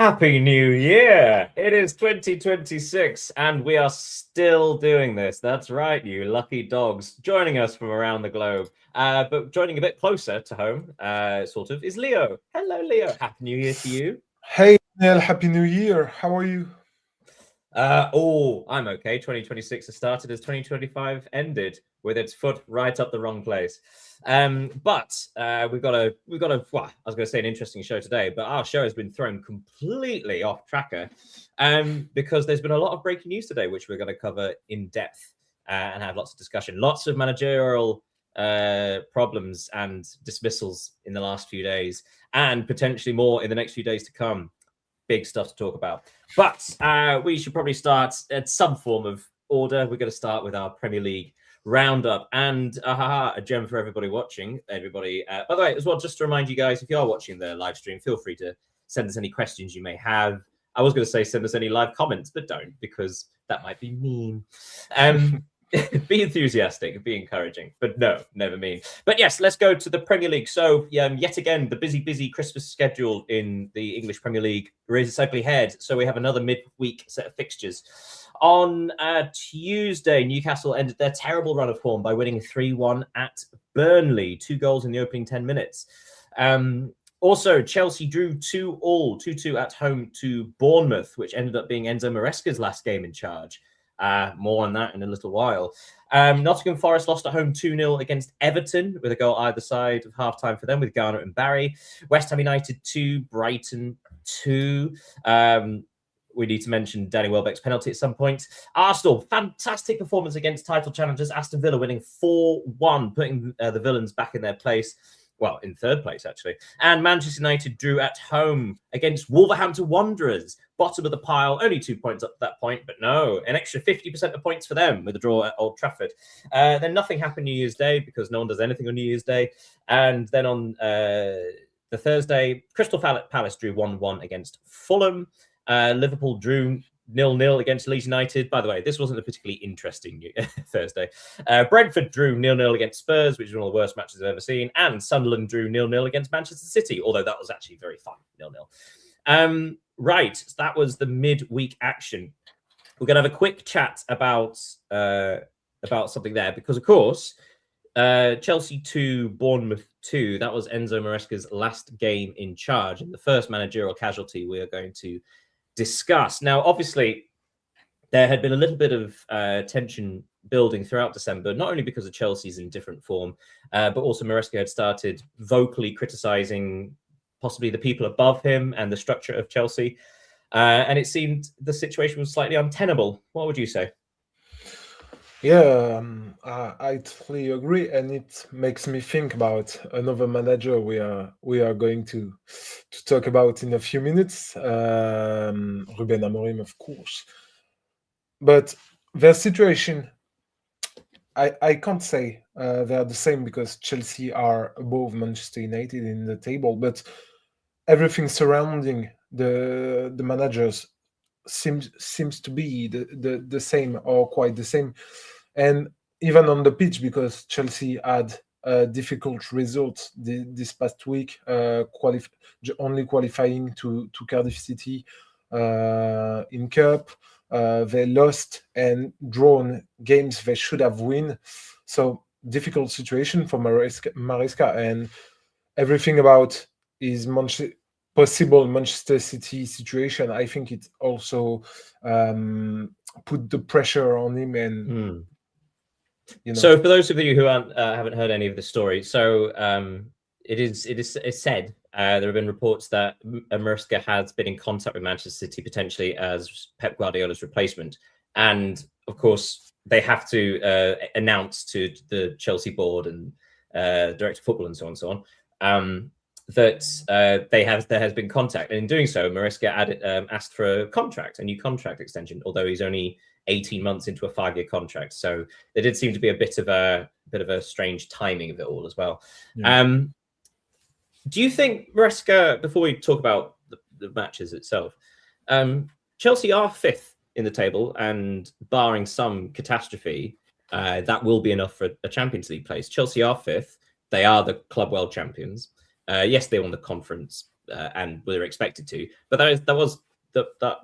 Happy New Year! It is 2026 and we are still doing this. That's right, you lucky dogs. Joining us from around the globe, but joining a bit closer to home, sort of, is Leo. Hello, Leo. Happy New Year to you. Hey, Neil, Happy New Year. How are you? I'm okay. 2026 has started as 2025 ended, with its foot right up the wrong place. But we've got a well, I was going to say an interesting show today, but our show has been thrown completely off tracker because there's been a lot of breaking news today, which we're going to cover in depth and have lots of discussion, lots of managerial problems and dismissals in the last few days, and potentially more in the next few days to come. Big stuff to talk about. But we should probably start at some form of order. We're going to start with our Premier League roundup. And a gem for everybody watching. Everybody, by the way, as well, just to remind you guys, if you are watching the live stream, feel free to send us any questions you may have. I was going to say send us any live comments, but don't, because that might be mean. Be enthusiastic, be encouraging, but no, never mean. But yes, let's go to the Premier League. So yet again, the busy Christmas schedule in the English Premier League raises its ugly head. So we have another midweek set of fixtures. On Tuesday, Newcastle ended their terrible run of form by winning 3-1 at Burnley, 2 goals in the opening 10 minutes. Also, Chelsea drew 2-2 at home to Bournemouth, which ended up being Enzo Maresca's last game in charge. More on that in a little while. Nottingham Forest lost at home 2-0 against Everton, with a goal either side of half-time for them, with Garner and Barry. West Ham United 2, Brighton 2. We need to mention Danny Welbeck's penalty at some point. Arsenal, fantastic performance against title challengers Aston Villa, winning 4-1, putting the Villains back in their place. Well, in third place, actually. And Manchester United drew at home against Wolverhampton Wanderers, bottom of the pile, only 2 points up to that point, but no, an extra 50% of points for them with a draw at Old Trafford. Then nothing happened New Year's Day because no one does anything on New Year's Day. And then on the Thursday, Crystal Palace drew 1-1 against Fulham. Liverpool drew 0-0 against Leeds United. By the way, this wasn't a particularly interesting Thursday. Brentford drew 0-0 against Spurs, which is one of the worst matches I've ever seen. And Sunderland drew 0-0 against Manchester City, although that was actually very fun, 0-0. Right, so that was the midweek action. We're going to have a quick chat about something there, because, of course, Chelsea 2, Bournemouth 2, that was Enzo Maresca's last game in charge, and the first managerial casualty we are going to discuss. Now, obviously, there had been a little bit of tension building throughout December, not only because of Chelsea's indifferent form, but also Maresca had started vocally criticising possibly the people above him and the structure of Chelsea. And it seemed the situation was slightly untenable. What would you say? Yeah, I totally agree, and it makes me think about another manager we are going to talk about in a few minutes, Ruben Amorim, of course. But their situation, I can't say they are the same, because Chelsea are above Manchester United in the table, but everything surrounding the managers seems to be the same, or quite the same. And even on the pitch, because Chelsea had difficult results this past week, only qualifying to Cardiff City in Cup. They lost and drawn games they should have won. So difficult situation for Maresca, and everything about his possible Manchester City situation, I think it also put the pressure on him. And So, for those of you who haven't heard any of the story, so it's said there have been reports that Maresca has been in contact with Manchester City potentially as Pep Guardiola's replacement, and of course they have to announce to the Chelsea board and director of football and so on. That there has been contact, and in doing so, Maresca asked for a new contract extension, although he's only 18 months into a 5-year contract. So there did seem to be a bit of a strange timing of it all as well. Yeah. Do you think Maresca, before we talk about the matches itself, Chelsea are 5th in the table, and barring some catastrophe, that will be enough for a Champions League place. Chelsea are 5th. They are the Club World Champions. Yes, they won the conference, and were expected to. But that was that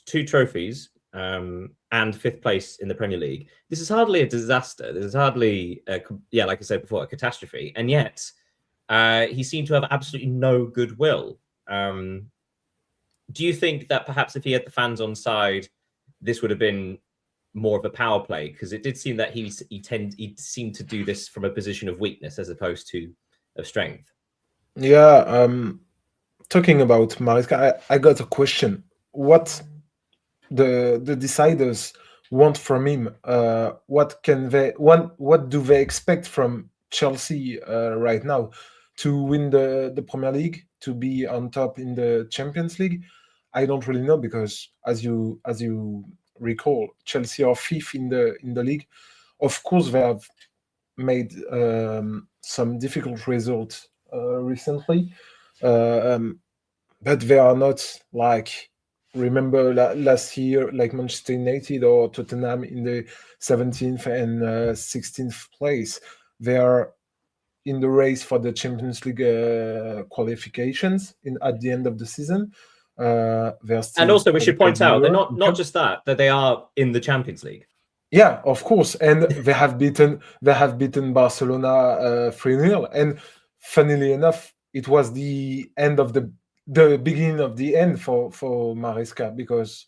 2 trophies and 5th place in the Premier League. This is hardly a disaster. This is hardly, like I said before, a catastrophe. And yet, he seemed to have absolutely no goodwill. Do you think that perhaps if he had the fans on side, this would have been more of a power play? Because it did seem that he seemed to do this from a position of weakness as opposed to of strength. Yeah, talking about Maresca, I got a question. What the deciders want from him? What do they expect from Chelsea right now? To win the Premier League, to be on top in the Champions League? I don't really know, because as you recall, Chelsea are 5th in the league. Of course, they have made some difficult results recently, but they are not like, remember last year, like Manchester United or Tottenham in the 17th and 16th place. They are in the race for the Champions League qualifications at the end of the season. They're still, and also we should point out they're not just that they are in the Champions League. Yeah, of course, and they have beaten Barcelona 3-0. And funnily enough, it was the end of the beginning of the end for Maresca, because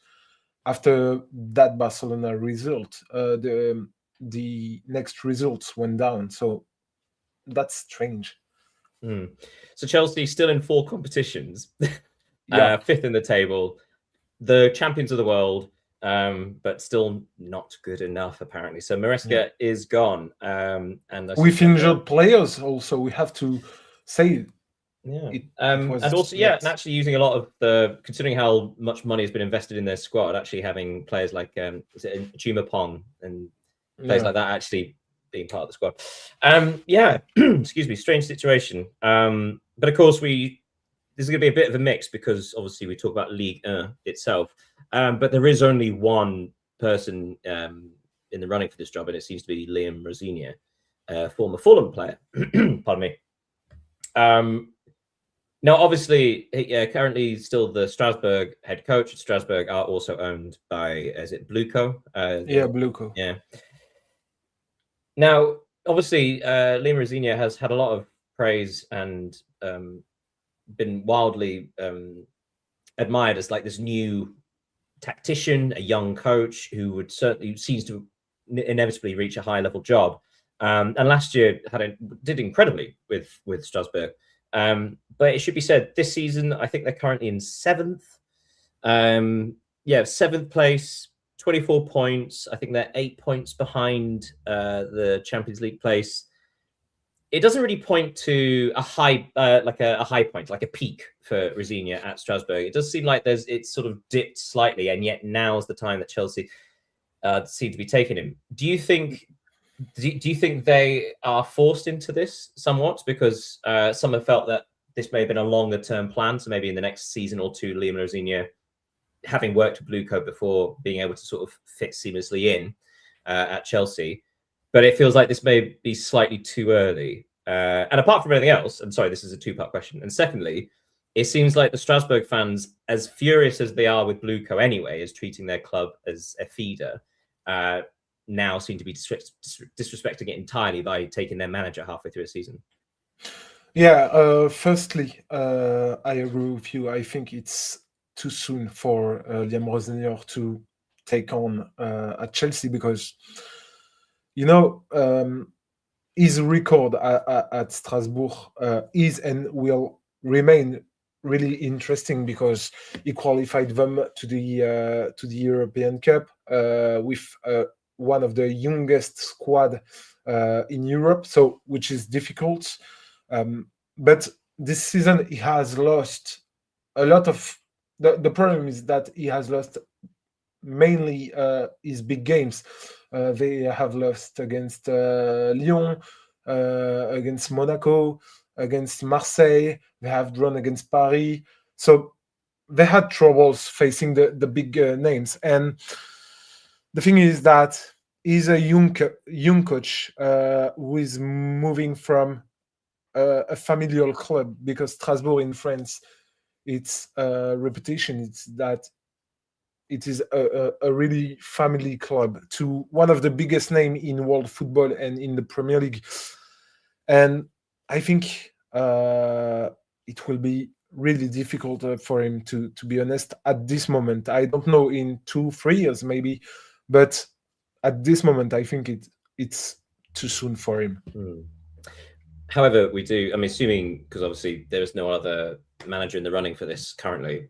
after that Barcelona result, the next results went down. So that's strange. So Chelsea still in 4 competitions, 5th in the table, the champions of the world, but still not good enough apparently. So Maresca is gone, and with injured players also, we have to say. And also, naturally using a lot of considering how much money has been invested in their squad, actually having players like is it Chumapong and players like that actually being part of the squad. Excuse me, strange situation. But of course, this is going to be a bit of a mix, because obviously we talk about Ligue 1 itself, but there is only one person in the running for this job, and it seems to be Liam Rosigne, former Fulham player. Pardon me. Now, obviously, currently still the Strasbourg head coach. Strasbourg are also owned by, is it Bluco? Bluco. Yeah. Now, obviously, Liam Rosigne has had a lot of praise and been wildly admired as like this new tactician, a young coach who would certainly seems to inevitably reach a high-level job. And last year did incredibly with Strasbourg. But it should be said, this season, I think they're currently in 7th. 7th place, 24 points. I think they're 8 points behind the Champions League place. It doesn't really point to a high, like a high point, like a peak for Rosigne at Strasbourg. It does seem like it's sort of dipped slightly, and yet now's the time that Chelsea seem to be taking him. Do you think they are forced into this somewhat? Because some have felt that this may have been a longer-term plan, so maybe in the next season or 2, Liam Rosigne, having worked with Bluco before, being able to sort of fit seamlessly in at Chelsea. But it feels like this may be slightly too early. And apart from anything else, I'm sorry, this is a 2-part question. And secondly, it seems like the Strasbourg fans, as furious as they are with Bluco anyway, as treating their club as a feeder, now seem to be disrespecting it entirely by taking their manager halfway through a season. Yeah, firstly, I agree with you. I think it's too soon for Liam Rosigne to take on at Chelsea, because his record at Strasbourg is and will remain really interesting, because he qualified them to the European Cup with one of the youngest squad in Europe, so which is difficult. But this season he has lost a lot of. The problem is that he has lost mainly his big games. They have lost against Lyon, against Monaco, against Marseille. They have drawn against Paris. So they had troubles facing the big names. And the thing is that he's a young coach who is moving from a familial club, because Strasbourg in France its reputation. It's that it is a really family club to one of the biggest name in world football and in the Premier League. And I think it will be really difficult for him, to be honest, at this moment. I don't know in 2-3 years maybe, but at this moment I think it's too soon for him. However, we do, I'm assuming, because obviously there is no other manager in the running for this currently,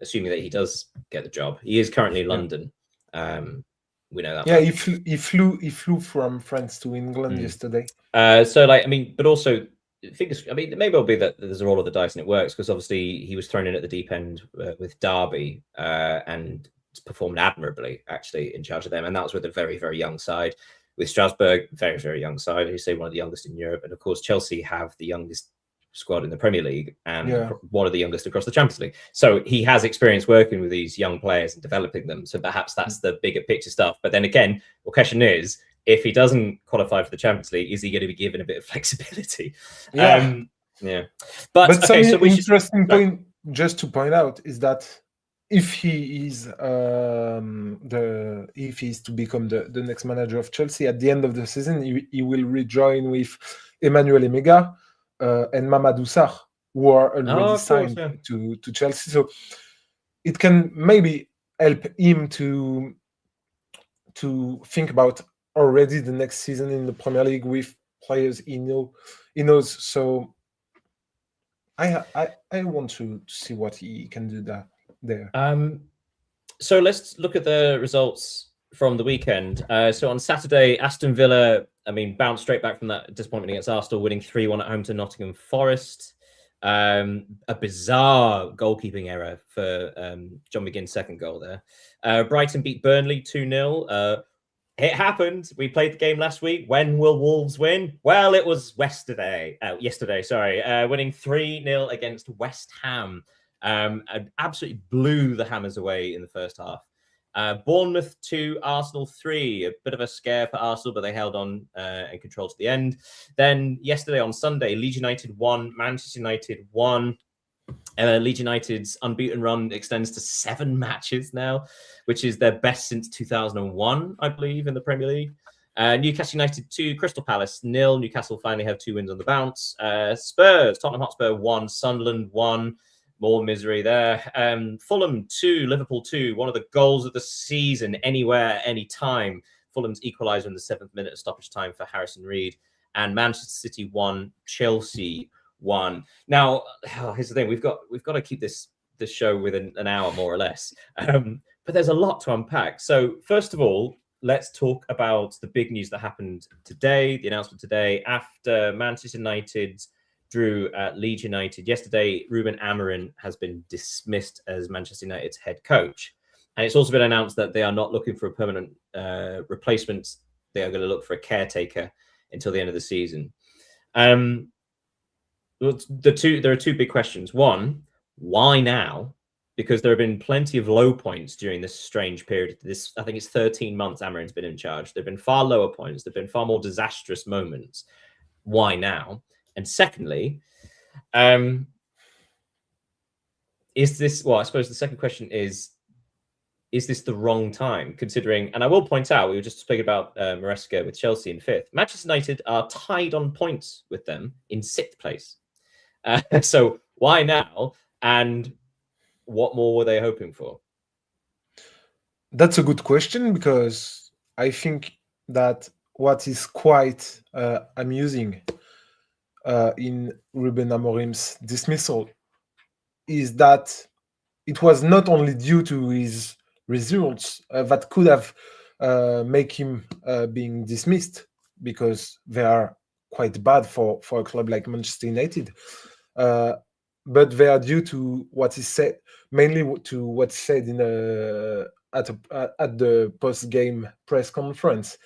assuming that he does get the job. He is currently in London. We know that. Yeah, he flew from France to England yesterday. So, like, I mean, but also, I mean, it may well be that there's a roll of the dice and it works, because obviously he was thrown in at the deep end with Derby and performed admirably, actually, in charge of them. And that was with a very, very young side. With Strasbourg, very, very young side, who say one of the youngest in Europe. And of course, Chelsea have the youngest squad in the Premier League and one of the youngest across the Champions League. So he has experience working with these young players and developing them. So perhaps that's the bigger picture stuff. But then again, the question is, if he doesn't qualify for the Champions League, is he going to be given a bit of flexibility? Yeah. But okay, so interesting point just to point out is that if he is if he's to become the next manager of Chelsea at the end of the season, he will rejoin with Emmanuel Emega and Mamadou Sarr, who are already signed to Chelsea. So it can maybe help him to think about already the next season in the Premier League with players he knows. So I want to see what he can do there. So let's look at the results from the weekend. So on Saturday, Aston Villa, I mean, bounced straight back from that disappointment against Arsenal, winning 3-1 at home to Nottingham Forest. A bizarre goalkeeping error for John McGinn's second goal there. Brighton beat Burnley 2-0. It happened. We played the game last week. When will Wolves win? Well, it was yesterday, winning 3-0 against West Ham. And absolutely blew the Hammers away in the first half. Bournemouth 2, Arsenal 3. A bit of a scare for Arsenal, but they held on and controlled to the end. Then yesterday on Sunday, Leeds United 1, Manchester United 1. Leeds United's unbeaten run extends to 7 matches now, which is their best since 2001, I believe, in the Premier League. Newcastle United 2, Crystal Palace 0. Newcastle finally have 2 wins on the bounce. Spurs, Tottenham Hotspur 1, Sunderland 1. More misery there. Fulham 2, Liverpool 2. One of the goals of the season, anywhere, anytime. Fulham's equaliser in the 7th minute of stoppage time for Harrison Reed. And Manchester City 1, Chelsea 1. Now, here's the thing: we've got to keep this show within an hour, more or less. But there's a lot to unpack. So first of all, let's talk about the big news that happened today. The announcement today after Manchester United drew at Leeds United yesterday. Ruben Amorim has been dismissed as Manchester United's head coach. And it's also been announced that they are not looking for a permanent replacement. They are going to look for a caretaker until the end of the season. There are 2 big questions. One, why now? Because there have been plenty of low points during this strange period. I think it's 13 months Amorim's been in charge. There have been far lower points. There have been far more disastrous moments. Why now? And secondly, is this, well, I suppose the second question is this the wrong time, considering, and I will point out, we were just speaking about Maresca with Chelsea in 5th. Manchester United are tied on points with them in 6th place. So why now? And what more were they hoping for? That's a good question, because I think that what is quite amusing in Ruben Amorim's dismissal is that it was not only due to his results that could have make him being dismissed, because they are quite bad for a club like Manchester United, but they are due to what is said, mainly to what's said in at the post-game press conference.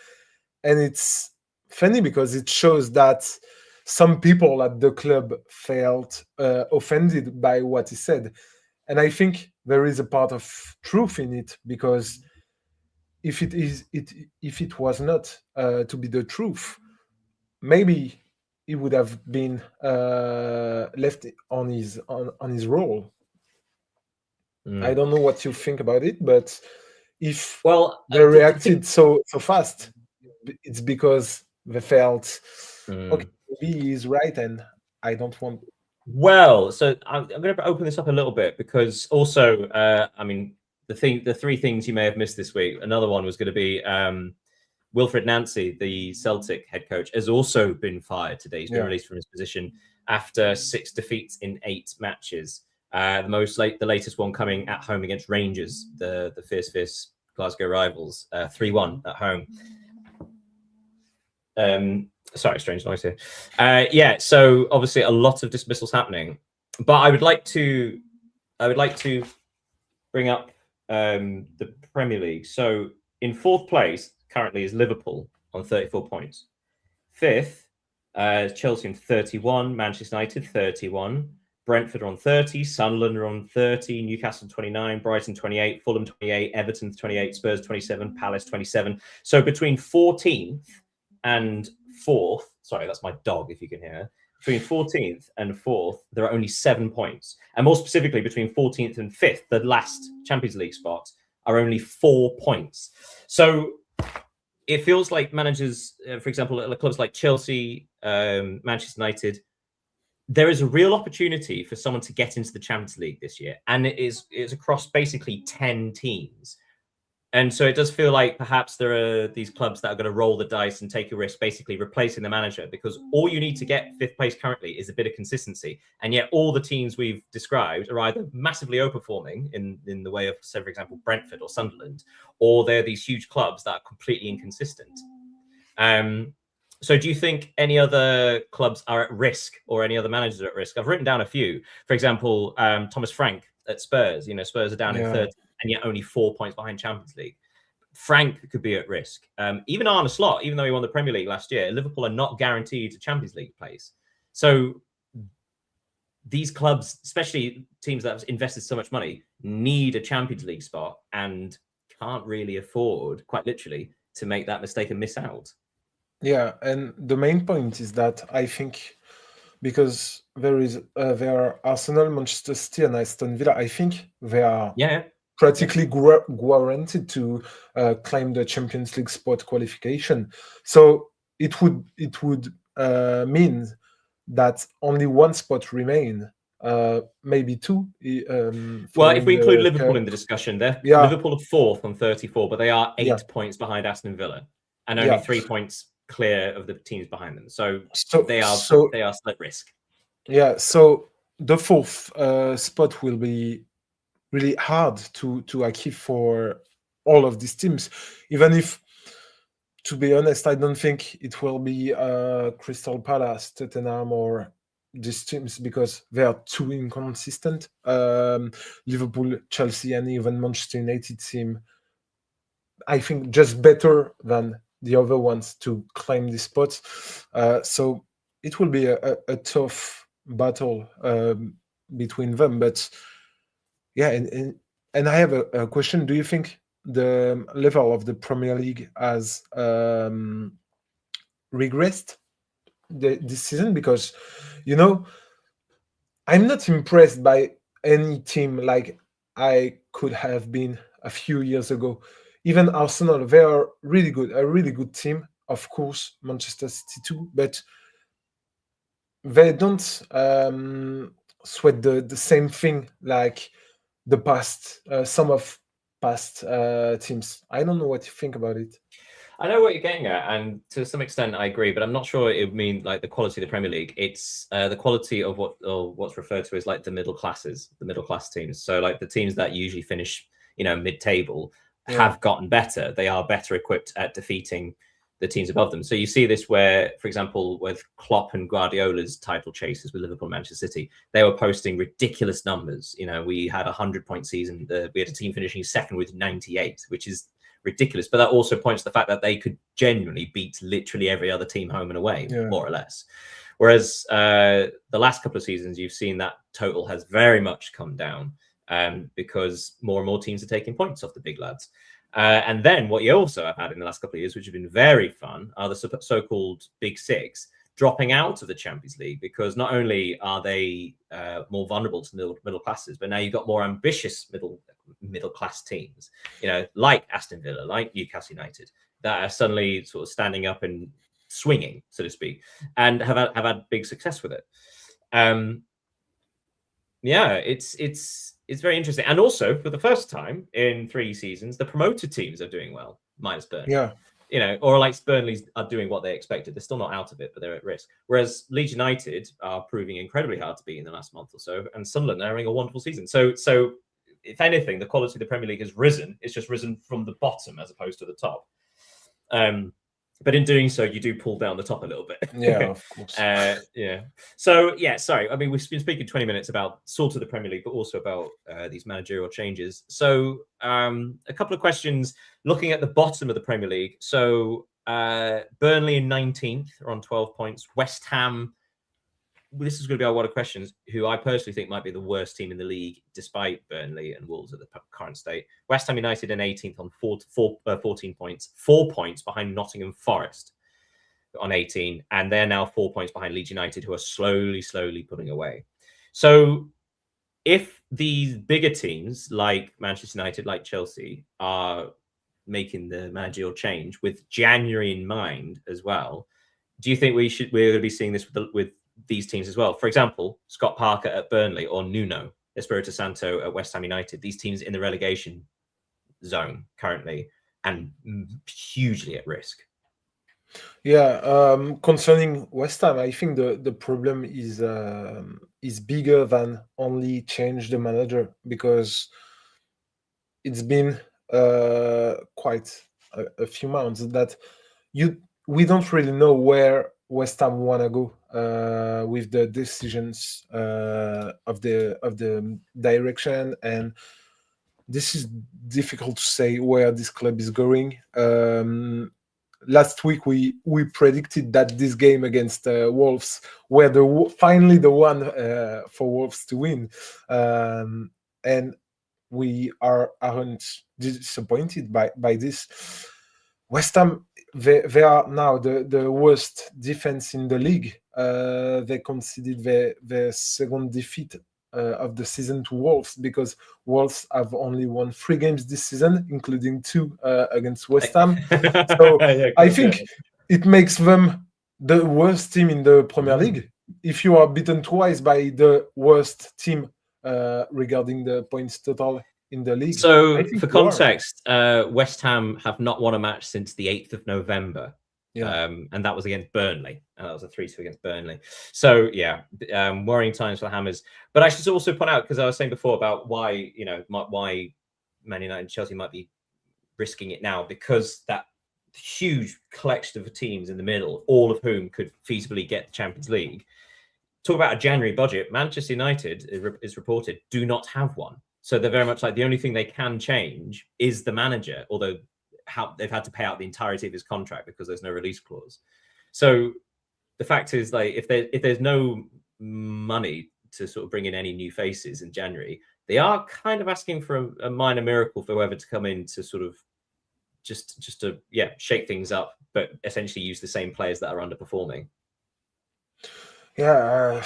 And it's funny because it shows that some people at the club felt offended by what he said. And I think there is a part of truth in it, because if it was not to be the truth, maybe he would have been left on his role. I don't know what you think about it, but if well, they reacted so fast, it's because they felt, okay, maybe he's right, and I don't want. Well, so I'm going to open this up a little bit because also, I mean, the three things you may have missed this week. Another one was going to be Wilfred Nancy, the Celtic head coach, has also been fired today. He's been released from his position after 6 defeats in 8 matches. The latest one coming at home against Rangers, the fierce Glasgow rivals, 3-1 at home. Sorry, strange noise here. Yeah, so obviously a lot of dismissals happening, but I would like to bring up the Premier League. So in 4th place currently is Liverpool on 34 points. 5th, Chelsea on 31, Manchester United 31, Brentford on 30, Sunderland are on 30, Newcastle 29, Brighton 28, Fulham 28, Everton 28, Spurs 27, Palace 27. So between 14th and 4th, sorry, that's my dog if you can hear. Between 14th and 4th, there are only 7 points. And more specifically, between 14th and 5th, the last Champions League spot, are only 4 points. So it feels like managers, for example, at clubs like Chelsea, Manchester United, there is a real opportunity for someone to get into the Champions League this year. And it's across basically 10 teams. And so it does feel like perhaps there are these clubs that are going to roll the dice and take a risk, basically replacing the manager, because all you need to get 5th place currently is a bit of consistency. And yet all the teams we've described are either massively overperforming in the way of, say, for example, Brentford or Sunderland, or they're these huge clubs that are completely inconsistent. So do you think any other clubs are at risk, or any other managers are at risk? I've written down a few. For example, Thomas Frank at Spurs. Spurs are down in 30. And yet only 4 points behind Champions League. Frank could be at risk. Even Arne Slot, even though he won the Premier League last year, Liverpool are not guaranteed a Champions League place. So these clubs, especially teams that have invested so much money, need a Champions League spot and can't really afford, quite literally, to make that mistake and miss out. Yeah, and the main point is that I think because there are Arsenal, Manchester City, and Aston Villa, I think they are practically guaranteed to claim the Champions League spot qualification. So it would mean that only 1 spot remain, maybe 2. Well, if we include Liverpool in the discussion, Liverpool are 4th on 34, but they are 8 points behind Aston Villa, and only 3 points clear of the teams behind them. So they are split risk. Yeah. So the 4th spot will be really hard to achieve for all of these teams, even if, to be honest, I don't think it will be Crystal Palace, Tottenham, or these teams, because they are too inconsistent. Liverpool, Chelsea, and even Manchester United seem, I think, just better than the other ones to claim this spot. So it will be a tough battle between them. But yeah, and I have a question. Do you think the level of the Premier League has regressed this season? Because, I'm not impressed by any team like I could have been a few years ago. Even Arsenal, they are really good, a really good team. Of course, Manchester City too, but they don't sweat the same thing like the past, some of past teams. I don't know what you think about it. I know what you're getting at, and to some extent I agree, but I'm not sure it would mean like the quality of the Premier League. It's the quality of what's referred to as like the middle class teams. So like the teams that usually finish, mid-table have gotten better. They are better equipped at defeating the teams above them. So you see this where, for example, with Klopp and Guardiola's title chases with Liverpool and Manchester City, they were posting ridiculous numbers. We had a 100-point season. We had a team finishing 2nd with 98, which is ridiculous. But that also points to the fact that they could genuinely beat literally every other team home and away, more or less. Whereas the last couple of seasons, you've seen that total has very much come down because more and more teams are taking points off the big lads. And then what you also have had in the last couple of years, which have been very fun, are the so-called Big Six. dropping out of the Champions League, because not only are they more vulnerable to middle classes, but now you've got more ambitious middle class teams, like Aston Villa, like Newcastle United, that are suddenly sort of standing up and swinging, so to speak, and have had big success with it. It's very interesting. And also, for the first time in 3 seasons, the promoted teams are doing well, minus Burnley. Yeah. Or like Burnley are doing what they expected. They're still not out of it, but they're at risk. Whereas Leeds United are proving incredibly hard to beat in the last month or so, and Sunderland are having a wonderful season. So if anything, the quality of the Premier League has risen. It's just risen from the bottom as opposed to the top. But in doing so, you do pull down the top a little bit. Yeah, of course. So, sorry. I mean, we've been speaking 20 minutes about sort of the Premier League, but also about these managerial changes. So a couple of questions looking at the bottom of the Premier League. So Burnley in 19th are on 12 points. West Ham, this is going to be our lot of questions, who I personally think might be the worst team in the league, despite Burnley and Wolves at the current state. West Ham United in 18th on 14 points, 4 points behind Nottingham Forest on 18, and they're now 4 points behind Leeds United, who are slowly putting away. So if these bigger teams like Manchester United, like Chelsea, are making the managerial change with January in mind as well, do you think we're going to be seeing this with these teams as well? For example, Scott Parker at Burnley, or Nuno Espirito Santo at West Ham United, these teams in the relegation zone currently and hugely at risk. Yeah, concerning West Ham, I think the problem is bigger than only change the manager, because it's been quite a few months that we don't really know where West Ham want to go with the decisions of the direction, and this is difficult to say where this club is going. Last week we predicted that this game against Wolves were finally the one for Wolves to win, and we aren't disappointed by this. West Ham, they are now the worst defense in the league. They conceded their second defeat of the season to Wolves, because Wolves have only won 3 games this season, including 2 against West Ham. So I think it makes them the worst team in the Premier League. If you are beaten twice by the worst team regarding the points total in the league. So for context, West Ham have not won a match since the 8th of November. Yeah. And that was against Burnley. And that was a 3-2 against Burnley. So worrying times for the Hammers. But I should also point out, because I was saying before about why Man United and Chelsea might be risking it now, because that huge collection of teams in the middle, all of whom could feasibly get the Champions League. Talk about a January budget. Manchester United is reported do not have one. So they're very much like the only thing they can change is the manager, although they've had to pay out the entirety of his contract because there's no release clause. So the fact is, like, if there's no money to sort of bring in any new faces in January, they are kind of asking for a minor miracle for whoever to come in to sort of just to shake things up, but essentially use the same players that are underperforming. Yeah,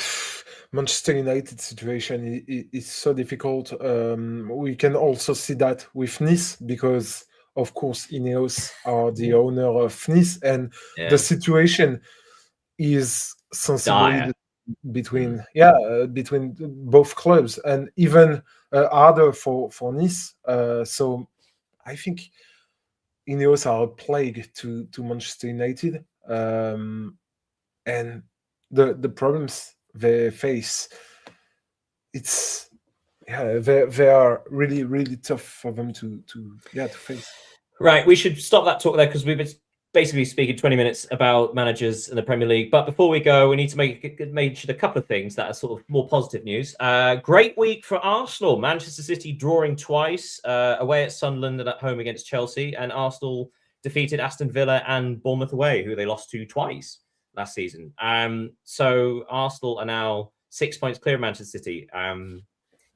Manchester United situation is so difficult. We can also see that with Nice, because of course Ineos are the owner of Nice, and the situation is sensibly between both clubs, and even harder for Nice. So I think Ineos are a plague to Manchester United, and the problems they face, they are really tough for them to face. Right, we should stop that talk there, because we've been basically speaking 20 minutes about managers in the Premier League. But before we go, we need to mention a couple of things that are sort of more positive news. Great week for Arsenal. Manchester City drawing twice, away at Sunderland and at home against Chelsea. And Arsenal defeated Aston Villa and Bournemouth away, who they lost to twice last season. So Arsenal are now 6 points clear of Manchester City.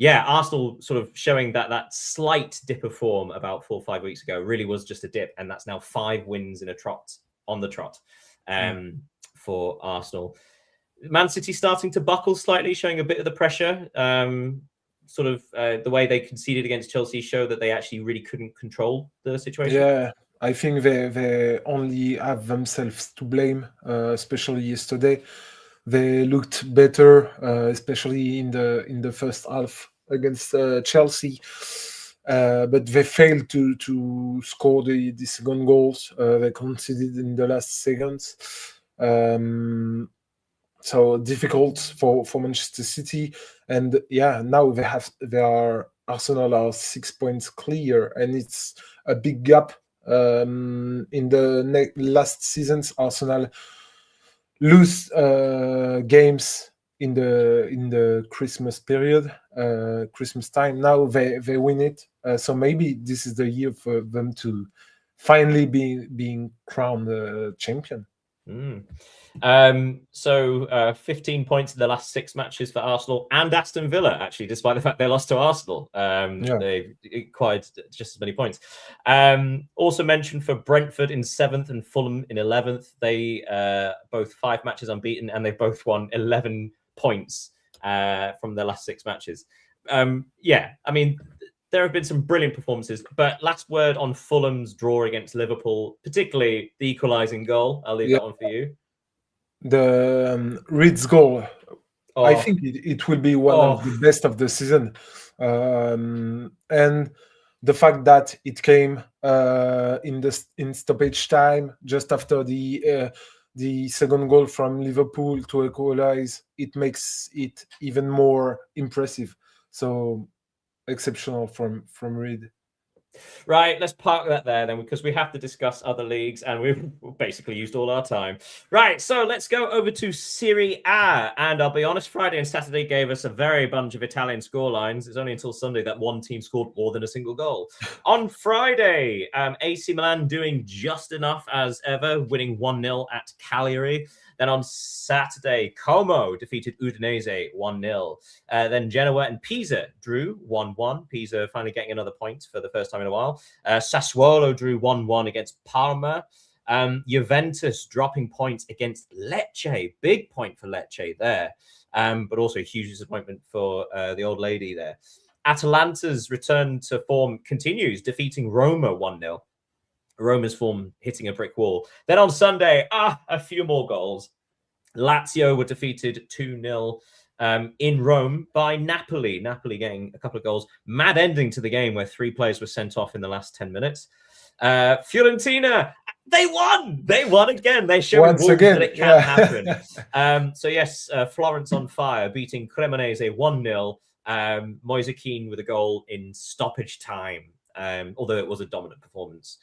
Arsenal sort of showing that slight dip of form about 4 or 5 weeks ago really was just a dip, and that's now 5 wins in a trot on the trot. for Arsenal. Man City starting to buckle slightly, showing a bit of the pressure. The way they conceded against Chelsea showed that they actually really couldn't control the situation. Yeah, I think they only have themselves to blame, especially yesterday. They looked better, especially in the first half against Chelsea, but they failed to score the second goals. They conceded in the last seconds. So difficult for Manchester City, and now Arsenal are 6 points clear, and it's a big gap. In the last seasons, Arsenal lose games in the Christmas period, Christmas time. Now they win it, so maybe this is the year for them to finally being crowned champion. 15 points in the last 6 matches for Arsenal and Aston Villa, actually, despite the fact they lost to Arsenal. They acquired just as many points. Also mentioned for Brentford in 7th and Fulham in 11th. They both 5 matches unbeaten, and they both won 11 points from their last 6 matches. There have been some brilliant performances, but last word on Fulham's draw against Liverpool, particularly the equalising goal. I'll leave that one for you. The Reed's goal, I think it will be one of the best of the season. And the fact that it came in stoppage time, just after the second goal from Liverpool to equalize, it makes it even more impressive. So exceptional from Reed. Right, let's park that there then, because we have to discuss other leagues, and we've basically used all our time. Right, so let's go over to Serie A. And I'll be honest, Friday and Saturday gave us a very bunch of Italian scorelines. It's only until Sunday that one team scored more than a single goal. On Friday, AC Milan doing just enough as ever, winning 1-0 at Cagliari. Then on Saturday, Como defeated Udinese 1-0. Then Genoa and Pisa drew 1-1. Pisa finally getting another point for the first time in a while. Sassuolo drew 1-1 against Parma. Juventus dropping points against Lecce. Big point for Lecce there. But also a huge disappointment for the old lady there. Atalanta's return to form continues, defeating Roma 1-0. Roma's form hitting a brick wall. Then on Sunday, a few more goals. Lazio were defeated 2-0 in Rome by Napoli. Napoli getting a couple of goals. Mad ending to the game where 3 players were sent off in the last 10 minutes. Fiorentina, they won! They won again. They showed that it can happen. Florence on fire, beating Cremonese 1-0. Moise Kean with a goal in stoppage time, although it was a dominant performance.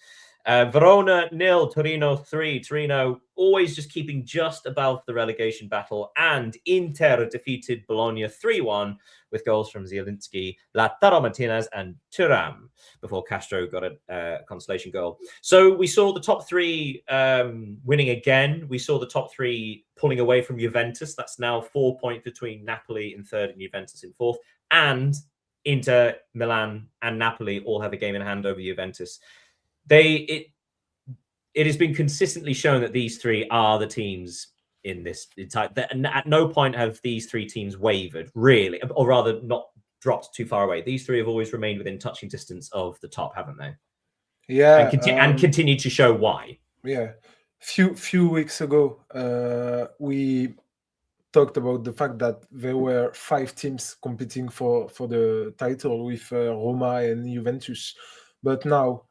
Verona 0, Torino 3. Torino always just keeping just above the relegation battle. And Inter defeated Bologna 3-1 with goals from Zielinski, Lautaro Martinez and Thuram before Castro got a consolation goal. So we saw the top 3 winning again. We saw the top 3 pulling away from Juventus. That's now 4 points between Napoli in 3rd and Juventus in 4th. And Inter, Milan and Napoli all have a game in hand over Juventus. It has been consistently shown that these 3 are the teams in this type. At no point have these 3 teams wavered, really, or rather not dropped too far away. These 3 have always remained within touching distance of the top, haven't they? Yeah, and continue to show why. Yeah, few weeks ago, we talked about the fact that there were 5 teams competing for the title with Roma and Juventus. But now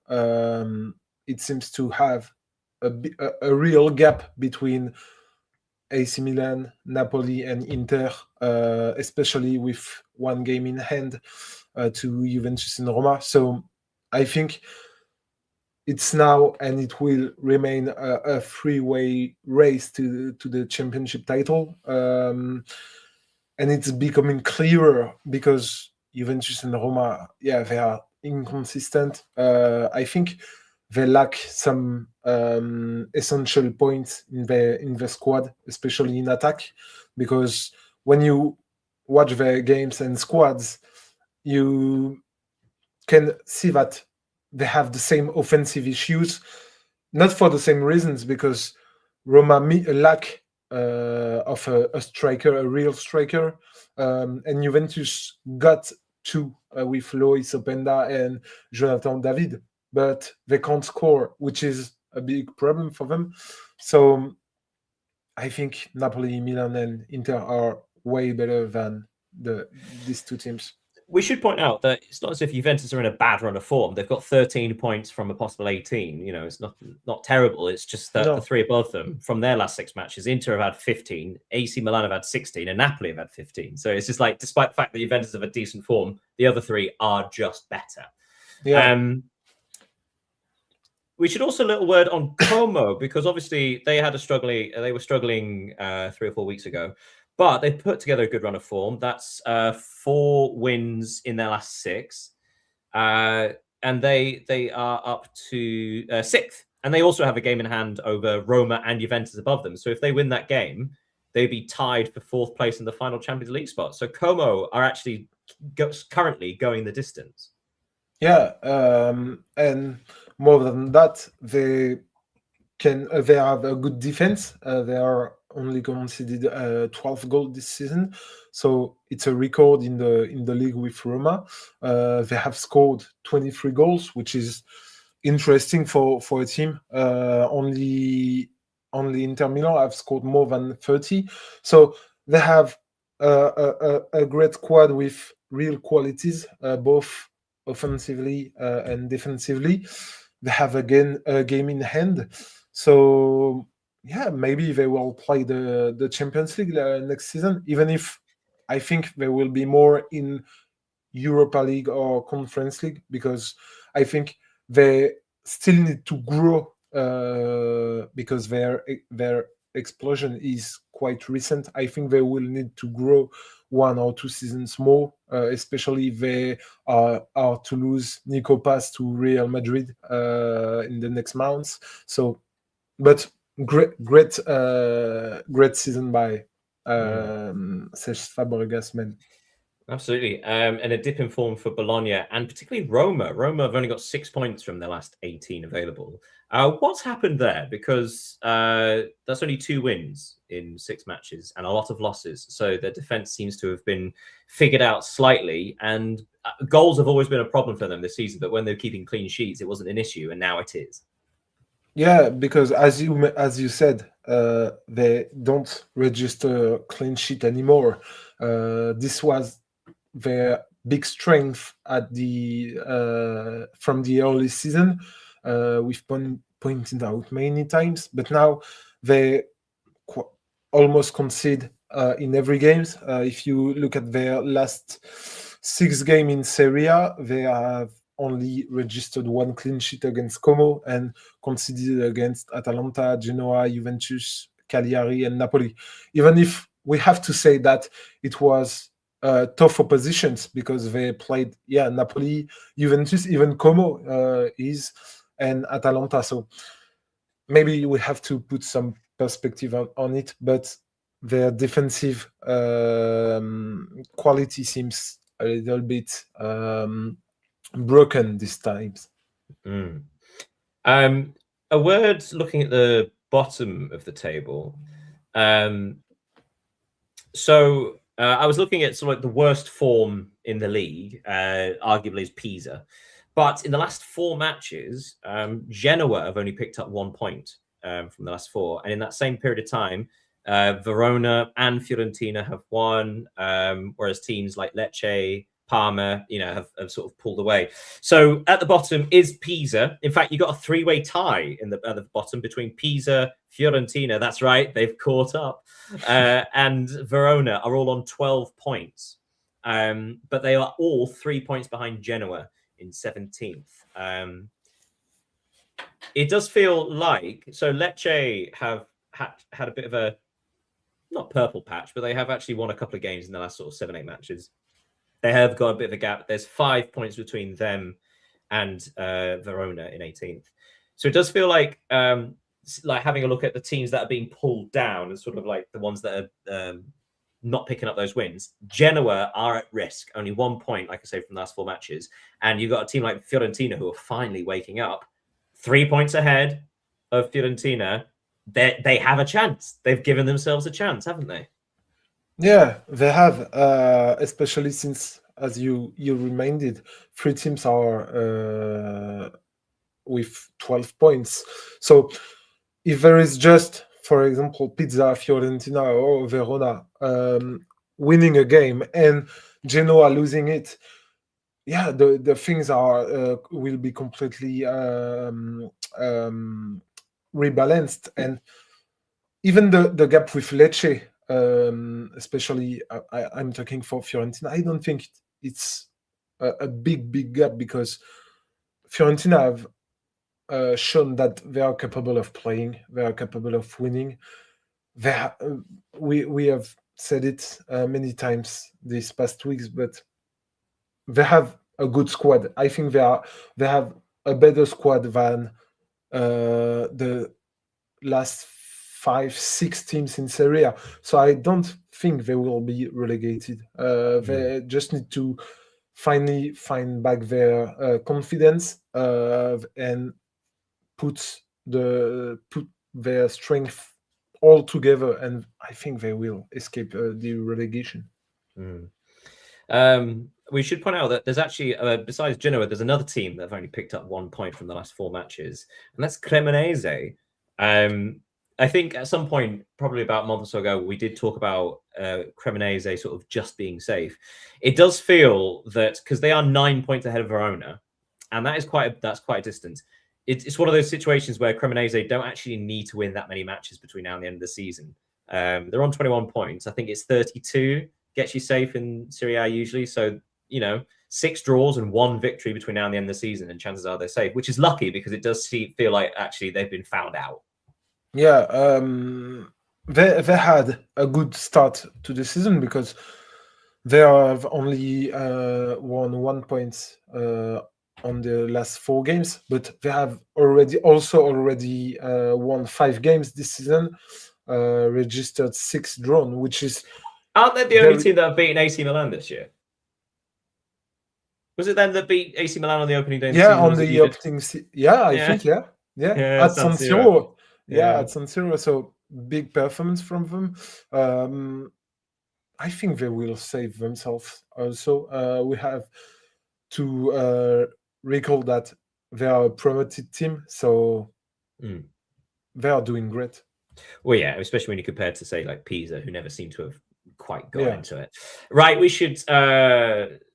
it seems to have a real gap between AC Milan, Napoli, and Inter, especially with 1 game in hand to Juventus and Roma. So I think it's now, and it will remain, a 3-way race to the championship title. And it's becoming clearer because Juventus and Roma, they are inconsistent. I think they lack some essential points in the squad, especially in attack, because when you watch their games and squads, you can see that they have the same offensive issues, not for the same reasons, because Roma lack of a striker, a real striker, and Juventus got two with Lois Openda and Jonathan David, but they can't score, which is a big problem for them. So I think Napoli, Milan, and Inter are way better than these two teams. We should point out that it's not as if Juventus are in a bad run of form. They've got 13 points from a possible 18. You know, it's not terrible. It's just that the three above them from their last 6 matches, Inter have had 15, AC Milan have had 16, and Napoli have had 15. So it's just like, despite the fact that Juventus have a decent form, the other three are just better. Yeah. We should also a little word on Como, because obviously they were struggling 3 or 4 weeks ago. But they've put together a good run of form. That's 4 wins in their last 6. And they are up to 6th. And they also have a game in hand over Roma and Juventus above them. So if they win that game, they'd be tied for 4th place in the final Champions League spot. So Como are actually currently going the distance. Yeah. And more than that, they have a good defense. They are only conceded 12 goals this season, so it's a record in the league with Roma. They have scored 23 goals, which is interesting for a team. Only Inter Milan have scored more than 30, so they have a great squad with real qualities, both offensively and defensively. They have again a game in hand. So yeah, maybe they will play the Champions League next season, even if I think they will be more in Europa League or Conference League, because I think they still need to grow because their explosion is quite recent. I think they will need to grow 1 or 2 seasons more, especially if they are to lose Nico Paz to Real Madrid in the next months. So, but great season by Cesc Fabregas, man. Absolutely. And a dip in form for Bologna and particularly Roma. Roma have only got 6 points from their last 18 available. What's happened there? Because that's only 2 wins in 6 matches and a lot of losses. So their defense seems to have been figured out slightly. And goals have always been a problem for them this season. But when they're keeping clean sheets, it wasn't an issue. And now it is. Yeah, because as you said, they don't register clean sheet anymore. This was their big strength at from the early season. We've pointed out many times, but now they almost concede in every game. If you look at their last 6 games in Serie A, they have only registered 1 clean sheet against Como and conceded against Atalanta, Genoa, Juventus, Cagliari, and Napoli. Even if we have to say that it was tough oppositions, because they played, Napoli, Juventus, even Como and Atalanta. So maybe we have to put some perspective on it, but their defensive quality seems a little bit broken these times. A word looking at the bottom of the table. So I was looking at sort of like the worst form in the league, arguably is Pisa. But in the last 4 matches, Genoa have only picked up 1 point from the last 4. And in that same period of time, Verona and Fiorentina have won, whereas teams like Lecce, Parma, have sort of pulled away. So at the bottom is Pisa. In fact, you got a 3-way tie at the bottom between Pisa, Fiorentina. That's right, they've caught up, and Verona are all on 12 points. But they are all 3 points behind Genoa in 17th. It does feel like Lecce have had a bit of a not purple patch, but they have actually won a couple of games in the last sort of 7-8 matches. They have got a bit of a gap. There's 5 points between them and Verona in 18th. So it does feel like having a look at the teams that are being pulled down and sort of like the ones that are not picking up those wins. Genoa are at risk, only 1 point, like I say, from the last 4 matches. And you've got a team like Fiorentina who are finally waking up, 3 points ahead of Fiorentina, they have a chance. They've given themselves a chance, haven't they? Yeah, they have, especially since, as you reminded, 3 teams are with 12 points. So if there is just, for example, Pizza, Fiorentina, or Verona winning a game and Genoa losing it, yeah, the things are will be completely rebalanced, and even the gap with Lecce, especially I'm talking for Fiorentina. I don't think it's a big gap, because Fiorentina have shown that they are capable of playing, they are capable of winning. We have said it many times these past weeks, but they have a good squad. I think they have a better squad than the last 5-6 teams in Serie A. So I don't think they will be relegated. They just need to finally find back their confidence and put their strength all together, and I think they will escape the relegation. We should point out that there's actually, besides Genoa, there's another team that have only picked up 1 point from the last 4 matches, and that's Cremonese. I think at some point, probably about a month or so ago, we did talk about Cremonese sort of just being safe. It does feel that, because they are 9 points ahead of Verona, and that's quite a distance. It's one of those situations where Cremonese don't actually need to win that many matches between now and the end of the season. They're on 21 points. I think it's 32 gets you safe in Serie A usually. So, 6 draws and 1 victory between now and the end of the season, and chances are they're safe, which is lucky, because it does feel like actually they've been found out. Yeah, they had a good start to the season, because they have only won 1 point on the last 4 games, but they have already won 5 games this season, registered 6 drawn, which is... Aren't they the only team that have beaten AC Milan this year? Was it them that beat AC Milan on the opening day? Yeah, on the opening. Yeah, I think. Yeah, at San Siro. Yeah, at San Siro. So big performance from them. I think they will save themselves. Also, we have to recall that they are a promoted team, so they are doing great. Well, yeah, especially when you compare to, say, like Pisa, who never seem to have quite got into it. Right, we should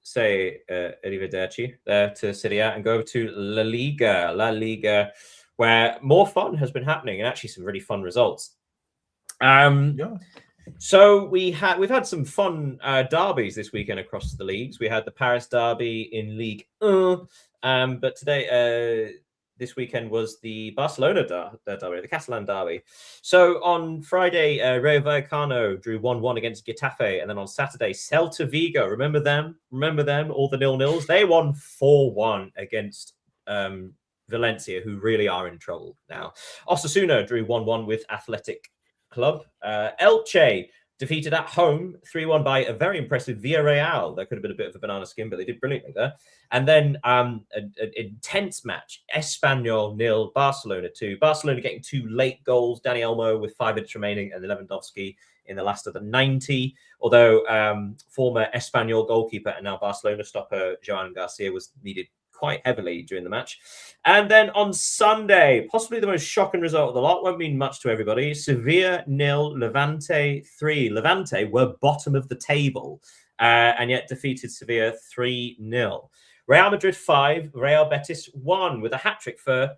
say arrivederci there to Serie A and go over to La Liga, where more fun has been happening, and actually some really fun results. So we've had some fun derbies this weekend across the leagues. We had the Paris derby in Ligue 1, but today, this weekend, was the Barcelona derby, the Catalan derby. So on Friday, Rayo Vallecano drew 1-1 against Getafe, and then on Saturday, Celta Vigo, remember them, all the 0-0s? They won 4-1 against Valencia, who really are in trouble now. Osasuna drew 1-1 with Athletic Club. Elche defeated at home 3-1 by a very impressive Villarreal. That could have been a bit of a banana skin, but they did brilliantly there. And then an intense match, Espanyol 0, Barcelona 2. Barcelona getting 2 late goals, Dani Olmo with 5 minutes remaining, and Lewandowski in the last of the 90. Although former Espanyol goalkeeper and now Barcelona stopper Joan Garcia was needed quite heavily during the match. And then on Sunday, possibly the most shocking result of the lot, won't mean much to everybody. Sevilla 0, Levante 3. Levante were bottom of the table and yet defeated Sevilla 3-0. Real Madrid 5, Real Betis 1 with a hat-trick for,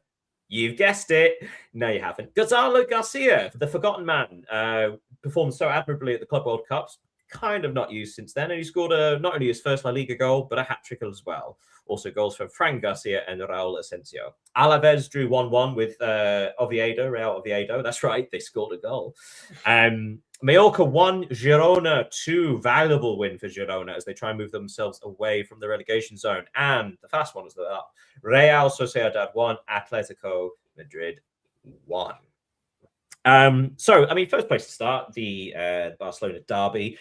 you've guessed it, no you haven't, Gonzalo Garcia, the forgotten man, performed so admirably at the Club World Cups, kind of not used since then, and he scored not only his first La Liga goal, but a hat-trick as well. Also goals from Fran Garcia and Raul Asensio. Alaves drew 1-1 with Real Oviedo. That's right, they scored a goal. Mallorca 1, Girona 2. Valuable win for Girona as they try and move themselves away from the relegation zone. And the fast one was that Real Sociedad 1, Atletico Madrid 1. So, I mean, first place to start, the Barcelona derby.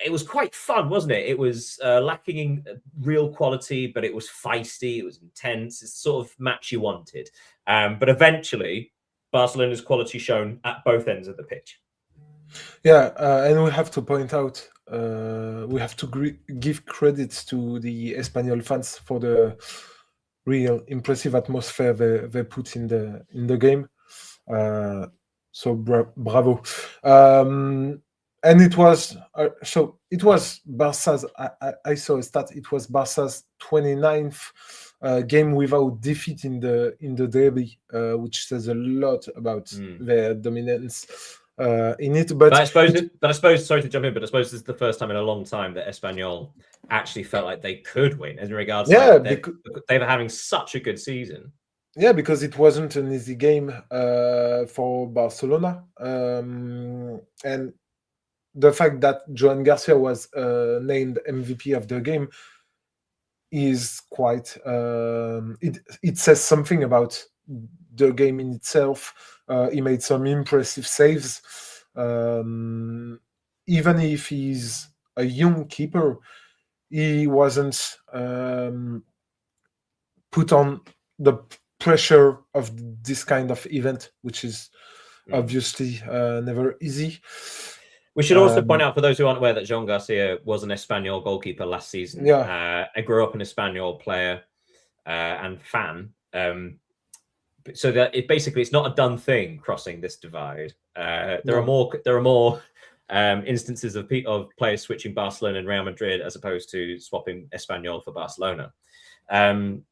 It was quite fun, wasn't it? It was lacking in real quality, but it was feisty. It was intense. It's the sort of match you wanted. But eventually, Barcelona's quality shown at both ends of the pitch. Yeah, and we have to point out, we have to give credits to the Espanyol fans for the real impressive atmosphere they put in the game. So bravo. And it was Barca's. I saw a stat. It was Barca's 29th game without defeat in the derby, which says a lot about their dominance in it. But I suppose, sorry to jump in, but I suppose this is the first time in a long time that Espanyol actually felt like they could win, as in regards to they were having such a good season. Yeah, because it wasn't an easy game for Barcelona, and the fact that Joan Garcia was named MVP of the game is quite. It says something about the game in itself. He made some impressive saves. Even if he's a young keeper, he wasn't put on the pressure of this kind of event, which is obviously never easy. We should also point out, for those who aren't aware, that Joan Garcia was an Espanyol goalkeeper last season. Yeah. I grew up an Espanyol player and fan. So that it's not a done thing crossing this divide. There are more instances of players switching Barcelona and Real Madrid as opposed to swapping Espanyol for Barcelona.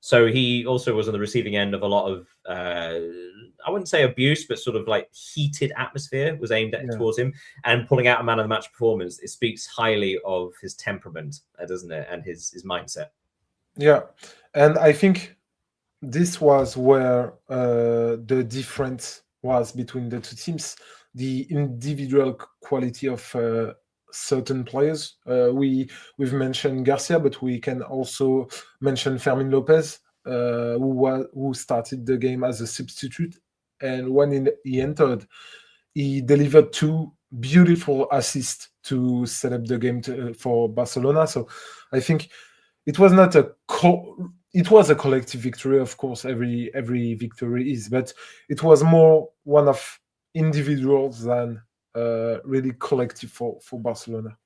So he also was on the receiving end of a lot of, I wouldn't say abuse, but sort of like heated atmosphere was aimed towards him, and pulling out a man of the match performance. It speaks highly of his temperament, doesn't it? And his mindset. Yeah. And I think this was where the difference was between the two teams, the individual quality of certain players. We've mentioned Garcia, but we can also mention Fermin Lopez, who started the game as a substitute, and when he entered, he delivered 2 beautiful assists to set up the game for Barcelona. So I think it was not it was a collective victory, of course. Every victory is, but it was more one of individuals than really collective for Barcelona.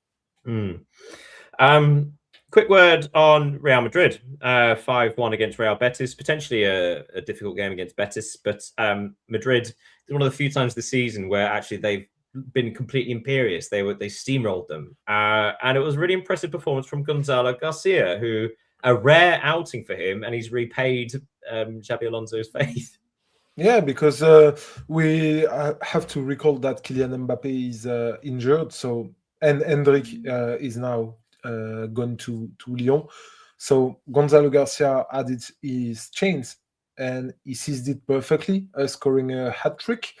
Quick word on Real Madrid. 5-1 against Real Betis. Potentially a difficult game against Betis, but Madrid is one of the few times this season where actually they've been completely imperious. They steamrolled them, and it was a really impressive performance from Gonzalo Garcia, who a rare outing for him, and he's repaid Xabi Alonso's faith. Yeah, because we have to recall that Kylian Mbappe is injured, and Endrick is now gone to Lyon. So Gonzalo Garcia added his chains, and he seized it perfectly, scoring a hat trick,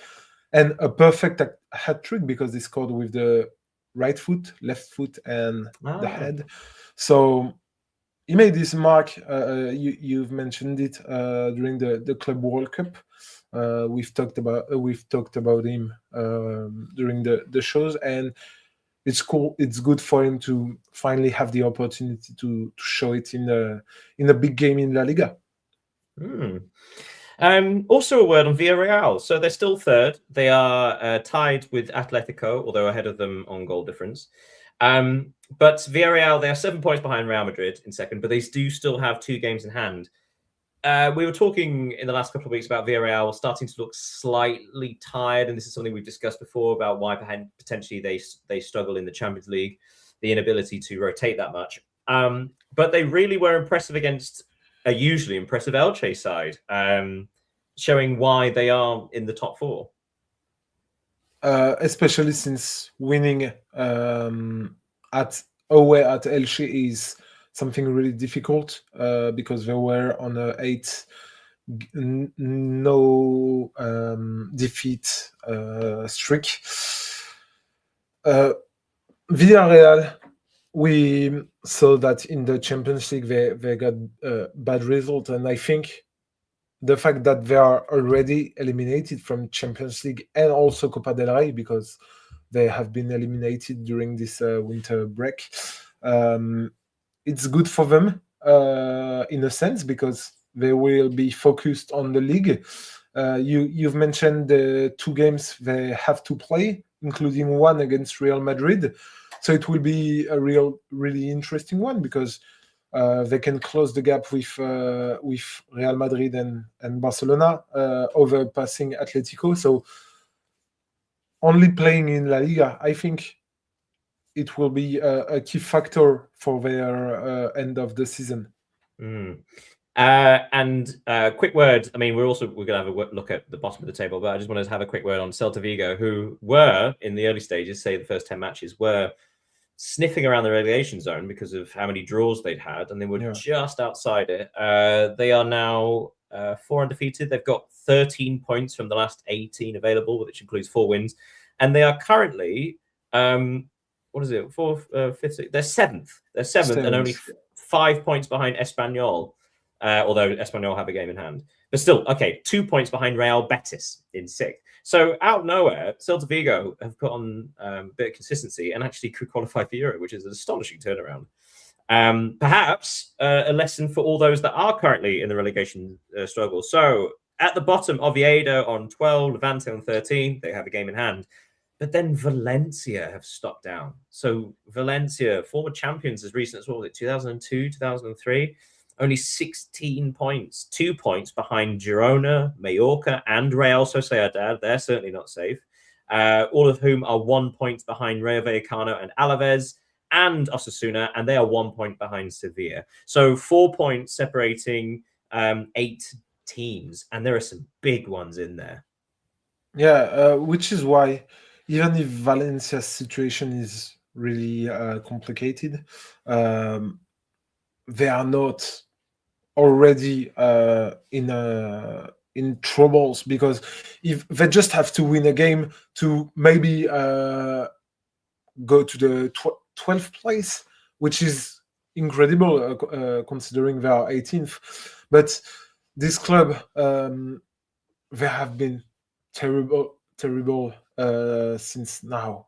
and a perfect hat trick because he scored with the right foot, left foot, and the head. So he made his mark. You've mentioned it during the Club World Cup. We've talked about him during the shows, and it's cool. It's good for him to finally have the opportunity to show it in a big game in La Liga. Also a word on Villarreal. So they're still third. They are tied with Atletico, although ahead of them on goal difference. But Villarreal, they are 7 points behind Real Madrid in second, but they do still have 2 games in hand. We were talking in the last couple of weeks about Villarreal starting to look slightly tired, and this is something we've discussed before about why potentially they struggle in the Champions League, the inability to rotate that much. But they really were impressive against a usually impressive Elche side, showing why they are in the top 4. Especially since winning away at Elche is something really difficult because they were on a 8 no defeat streak. Villarreal, we saw that in the Champions League they got a bad result, and I think the fact that they are already eliminated from Champions League and also Copa del Rey, because they have been eliminated during this winter break, it's good for them in a sense, because they will be focused on the league, You've mentioned the 2 games they have to play, including one against Real Madrid. So it will be a really interesting one because they can close the gap with Real Madrid and Barcelona, overpassing Atletico. So only playing in La Liga, I think it will be a key factor for their end of the season. And quick word. I mean, we're going to have a look at the bottom of the table, but I just wanted to have a quick word on Celta Vigo, who were in the early stages, say the first 10 matches, were sniffing around the relegation zone because of how many draws they'd had, and they were just outside it. They are now 4 undefeated. They've got 13 points from the last 18 available, which includes 4 wins, and they are currently what is it? 4th, 5th, 6th? They're 7th. They're 7th, and only 5 points behind Espanyol. Although Espanyol have a game in hand. But still, okay, 2 points behind Real Betis in 6th. So out of nowhere, Celta Vigo have put on a bit of consistency and actually could qualify for Euro, which is an astonishing turnaround. Perhaps a lesson for all those that are currently in the relegation struggle. So at the bottom, Oviedo on 12, Levante on 13. They have a game in hand. But then Valencia have stopped down. So Valencia, former champions as recent as, what was it, 2002, 2003? Only 16 points, 2 points behind Girona, Mallorca, and Real Sociedad. They're certainly not safe. All of whom are 1 point behind Rayo Vallecano and Alaves and Osasuna, and they are 1 point behind Sevilla. So 4 points separating 8 teams, and there are some big ones in there. Yeah, which is why, even if Valencia's situation is really complicated, they are not already in troubles, because if they just have to win a game to maybe go to the 12th place, which is incredible considering they are 18th. But this club, they have been terrible since now,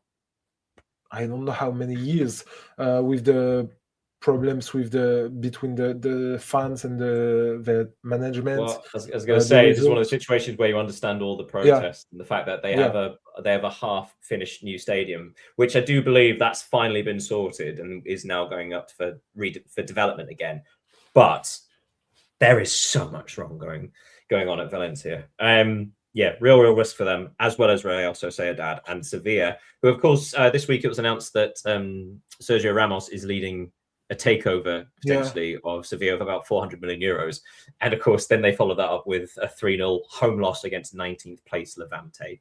I don't know how many years, with the problems between the fans and the management. Well, I was going to say, this is one of the situations where you understand all the protests and the fact that they have a half-finished new stadium, which I do believe that's finally been sorted and is now going up for development again. But there is so much wrong going on at Valencia. Real risk for them, as well as Real Sociedad and Sevilla, who, of course, this week it was announced that Sergio Ramos is leading a takeover potentially of Sevilla of about 400 million euros. And of course, then they followed that up with a 3-0 home loss against 19th place Levante.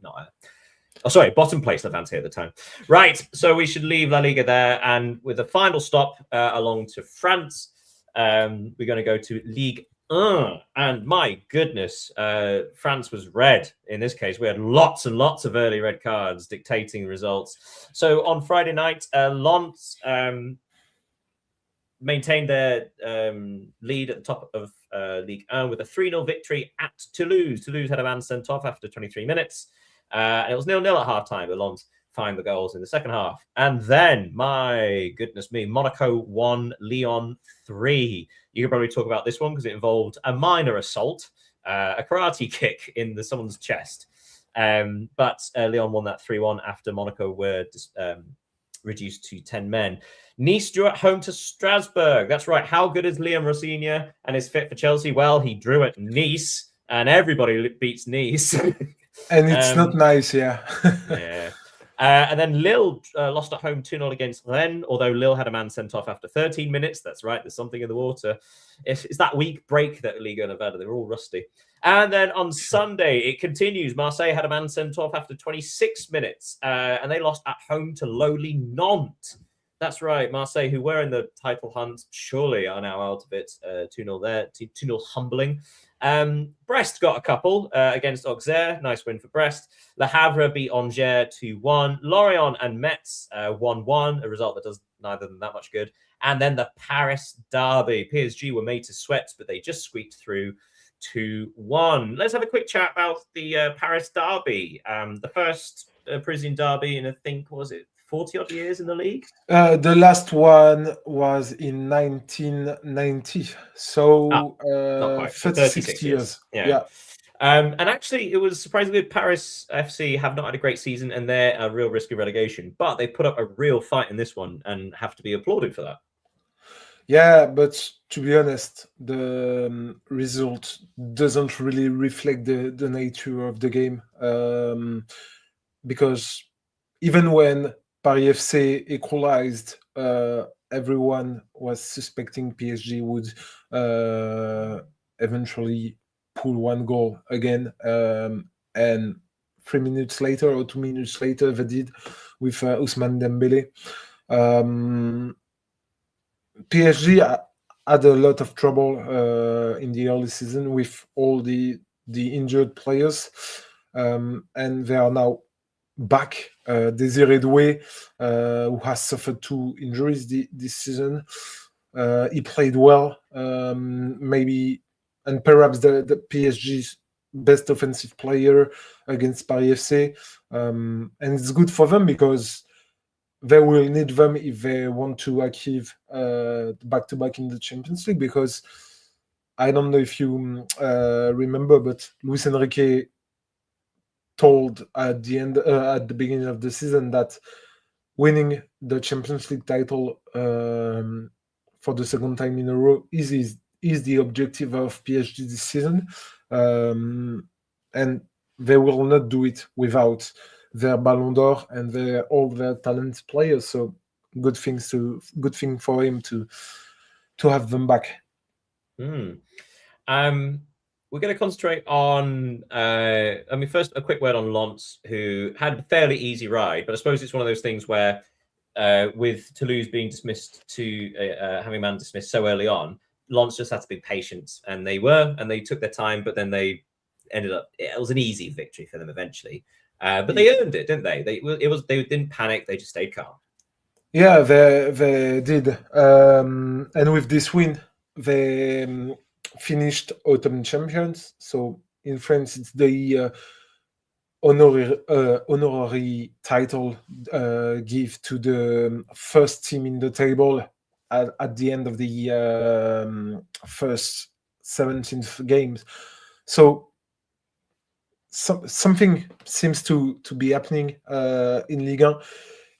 Bottom place Levante at the time. Right, so we should leave La Liga there. And with the final stop along to France, we're going to go to Ligue 1. And my goodness, France was red in this case. We had lots and lots of early red cards dictating results. So on Friday night, Lens maintained their lead at the top of Ligue 1 with a 3-0 victory at Toulouse. Toulouse had a man sent off after 23 minutes. And it was 0-0 at half-time, but Lens find the goals in the second half. And then, my goodness me, Monaco 1, Lyon 3. You can probably talk about this one because it involved a minor assault, a karate kick in someone's chest. But Lyon won that 3-1 after Monaco were reduced to 10 men. Nice drew at home to Strasbourg. That's right. How good is Liam Rossigna and is fit for Chelsea? Well, he drew at Nice, and everybody beats Nice. And it's not nice, yeah. And then Lille lost at home 2-0 against Rennes, although Lille had a man sent off after 13 minutes. That's right. There's something in the water. It's that week break that Liga and Nevada, they're all rusty. And then on Sunday, it continues. Marseille had a man sent off after 26 minutes, and they lost at home to lowly Nantes. That's right. Marseille, who were in the title hunt, surely are now out of it. 2-0 there. 2-0 humbling. Brest got a couple against Auxerre. Nice win for Brest. Le Havre beat Angers 2-1. Lorient and Metz 1-1, a result that does neither of them that much good. And then the Paris derby. PSG were made to sweat, but they just squeaked through 2-1. Let's have a quick chat about the Paris derby. The first Parisian derby in, I think, was it 40-odd years in the league? The last one was in 1990. So 36 years. Yeah. And actually, it was surprisingly good. Paris FC have not had a great season, and they're a real risk of relegation. But they put up a real fight in this one, and have to be applauded for that. Yeah, but to be honest, the result doesn't really reflect the nature of the game, because even when Paris FC equalized, everyone was suspecting PSG would eventually pull one goal again, and 3 minutes later or 2 minutes later they did with Ousmane Dembele. PSG had a lot of trouble in the early season with all the injured players, and they are now back. Desiré Doué, who has suffered 2 injuries this season, he played well, maybe, and perhaps the PSG's best offensive player against Paris FC, and it's good for them because they will need them if they want to achieve back-to-back in the Champions League, because I don't know if you remember, but Luis Enrique told at the beginning of the season that winning the Champions League title for the second time in a row is the objective of PSG this season, and they will not do it without their Ballon d'Or and all their talented players. So good thing for him to have them back. We're going to concentrate on, first a quick word on Lens, who had a fairly easy ride, but I suppose it's one of those things where with Toulouse being dismissed to having man dismissed so early on, Lens just had to be patient, and they took their time, but then they ended up, it was an easy victory for them eventually. But they earned it, didn't they? They didn't panic, they just stayed calm. Yeah, they did. And with this win, they finished autumn champions. So in France, it's the honorary title give to the first team in the table at the end of the first 17th games. So something seems to be happening in Ligue 1,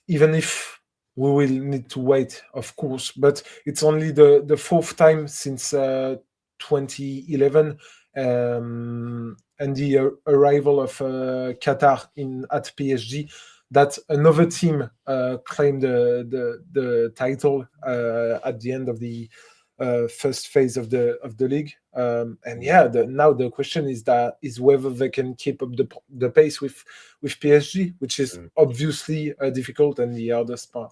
even if we will need to wait, of course. But it's only the fourth time since 2011 and the arrival of Qatar at PSG that another team claimed the title at the end of the first phase of the league. And yeah, now the question is whether they can keep up the pace with PSG, which is obviously difficult and the hardest part.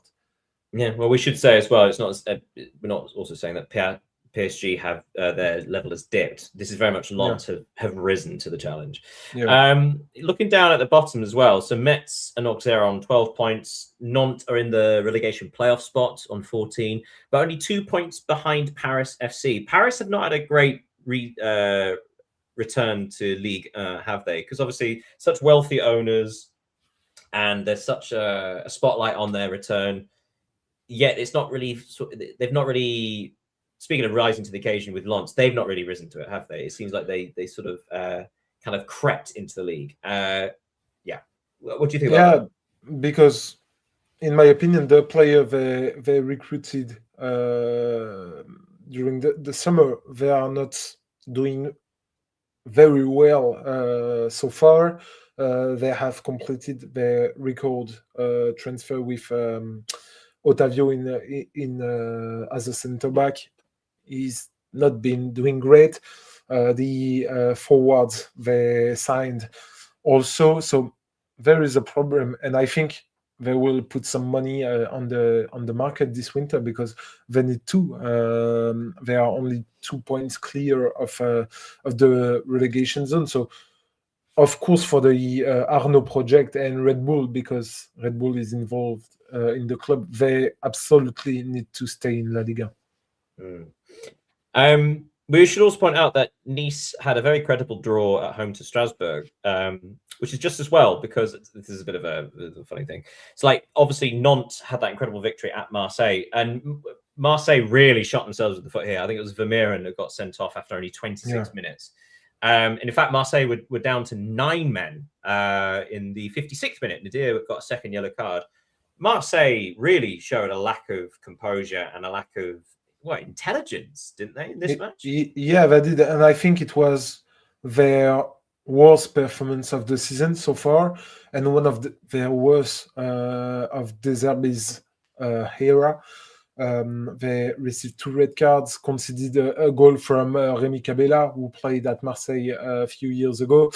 Yeah, well, we should say as well, it's not. We're not also saying that PSG have their level has dipped. This is very much Lens have risen to the challenge. Yeah. Looking down at the bottom as well, so Metz and Auxerre on 12 points. Nantes are in the relegation playoff spot on 14, but only 2 points behind Paris FC. Paris have not had a great return to league, have they? Because obviously such wealthy owners, and there's such a spotlight on their return. Yet it's not really. They've not really. Speaking of rising to the occasion with Lens, they've not really risen to it, have they? It seems like they sort of kind of crept into the league. Yeah. What do you think about that? Because in my opinion, the player they recruited during the summer, they are not doing very well so far. They have completed their record transfer with Otavio in as a centre back. He's not been doing great. The forwards they signed also, so there is a problem, and I think they will put some money on the market this winter because they need to. They are only 2 points clear of the relegation zone. So, of course, for the Arnaud project and Red Bull, because Red Bull is involved in the club, they absolutely need to stay in La Liga. We should also point out that Nice had a very credible draw at home to Strasbourg, which is just as well, because this is a bit of a funny thing. It's like, obviously, Nantes had that incredible victory at Marseille, and Marseille really shot themselves with the foot here. I think it was Vermeeren who got sent off after only 26 minutes. And in fact, Marseille were down to 9 men in the 56th minute. Nadir got a second yellow card. Marseille really showed a lack of composure and a lack of intelligence, didn't they, in this match? Yeah, they did, and I think it was their worst performance of the season so far, and one of their worst of De Zerbi's era. They received 2 red cards, conceded a goal from Remy Cabella, who played at Marseille a few years ago,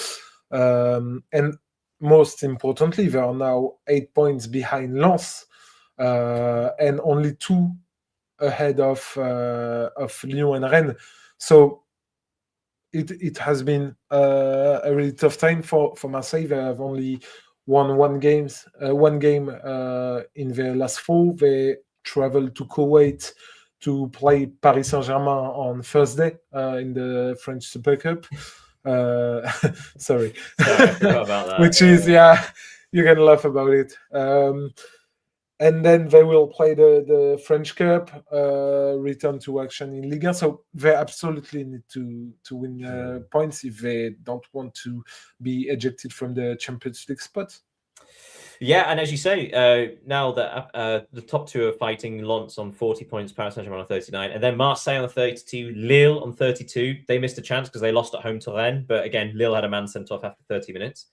and most importantly, they are now 8 points behind Lens, and only 2 ahead of Lyon and Rennes. So it has been a really tough time for Marseille. They have only won one game in their last 4. They traveled to Kuwait to play Paris Saint-Germain on Thursday in the French Super Cup. Sorry, I forgot about that. Which is you can laugh about it. And then they will play the French Cup, return to action in Ligue 1. So they absolutely need to win points if they don't want to be ejected from the Champions League spot. Yeah, and as you say, now that the top 2 are fighting, Lens on 40 points, Paris Saint-Germain on 39, and then Marseille on 32, Lille on 32. They missed a chance because they lost at home to Rennes, but again, Lille had a man sent off after 30 minutes.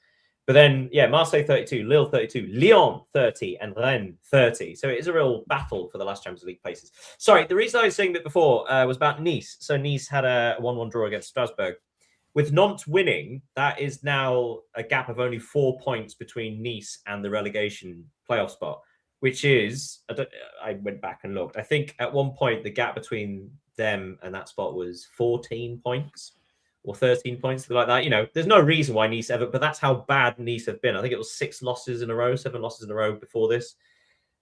But then, Marseille 32, Lille 32, Lyon 30, and Rennes 30. So it is a real battle for the last Champions League places. Sorry, the reason I was saying that before was about Nice. So Nice had a 1-1 draw against Strasbourg. With Nantes winning, that is now a gap of only 4 points between Nice and the relegation playoff spot, which is, I went back and looked. I think at one point, the gap between them and that spot was 14 points. Or 13 points, something like that. There's no reason why Nice ever, but that's how bad Nice have been. I think it was 7 losses in a row before this.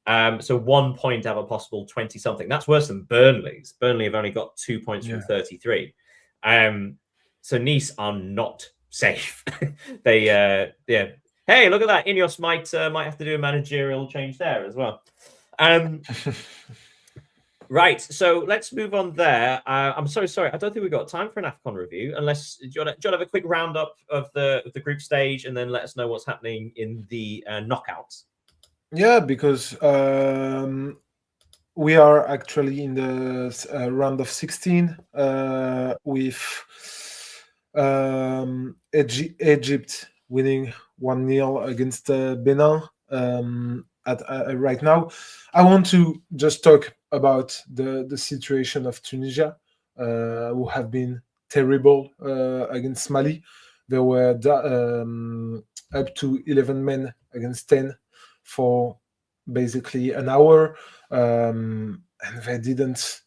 So 1 point out of a possible 20-something. That's worse than Burnley's. Burnley have only got 2 points from 33. So Nice are not safe. They, Hey, look at that. Ineos might have to do a managerial change there as well. Right, so let's move on there. I'm so sorry. I don't think we've got time for an AFCON review, unless do you want to have a quick roundup of the group stage and then let us know what's happening in the knockouts? Yeah, because we are actually in the round of 16 with Egypt winning 1-0 against Benin. Right now, I want to just talk about the situation of Tunisia, who have been terrible against Mali. They were up to 11 men against 10 for basically an hour, and they didn't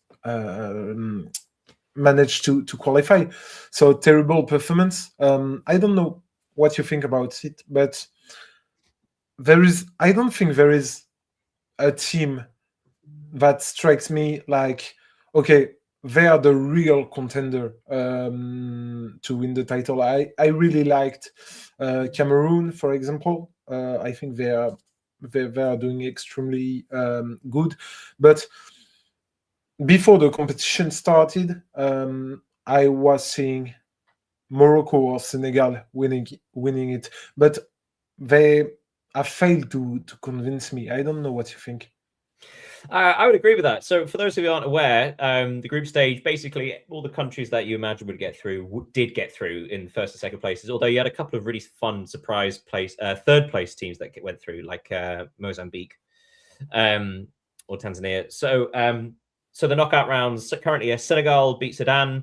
manage to qualify. So terrible performance. I don't know what you think about it, but I don't think there is a team that strikes me like, okay, they are the real contender to win the title. I really liked Cameroon, for example. I think they are doing extremely good. But before the competition started, I was seeing Morocco or Senegal winning it, but they have failed to convince me. I don't know what you think. I would agree with that. So for those of you who aren't aware, the group stage, basically all the countries that you imagine would get through did get through in first and second places, although you had a couple of really fun surprise third place teams that went through, like Mozambique or Tanzania. So the knockout rounds currently, Senegal beat Sudan.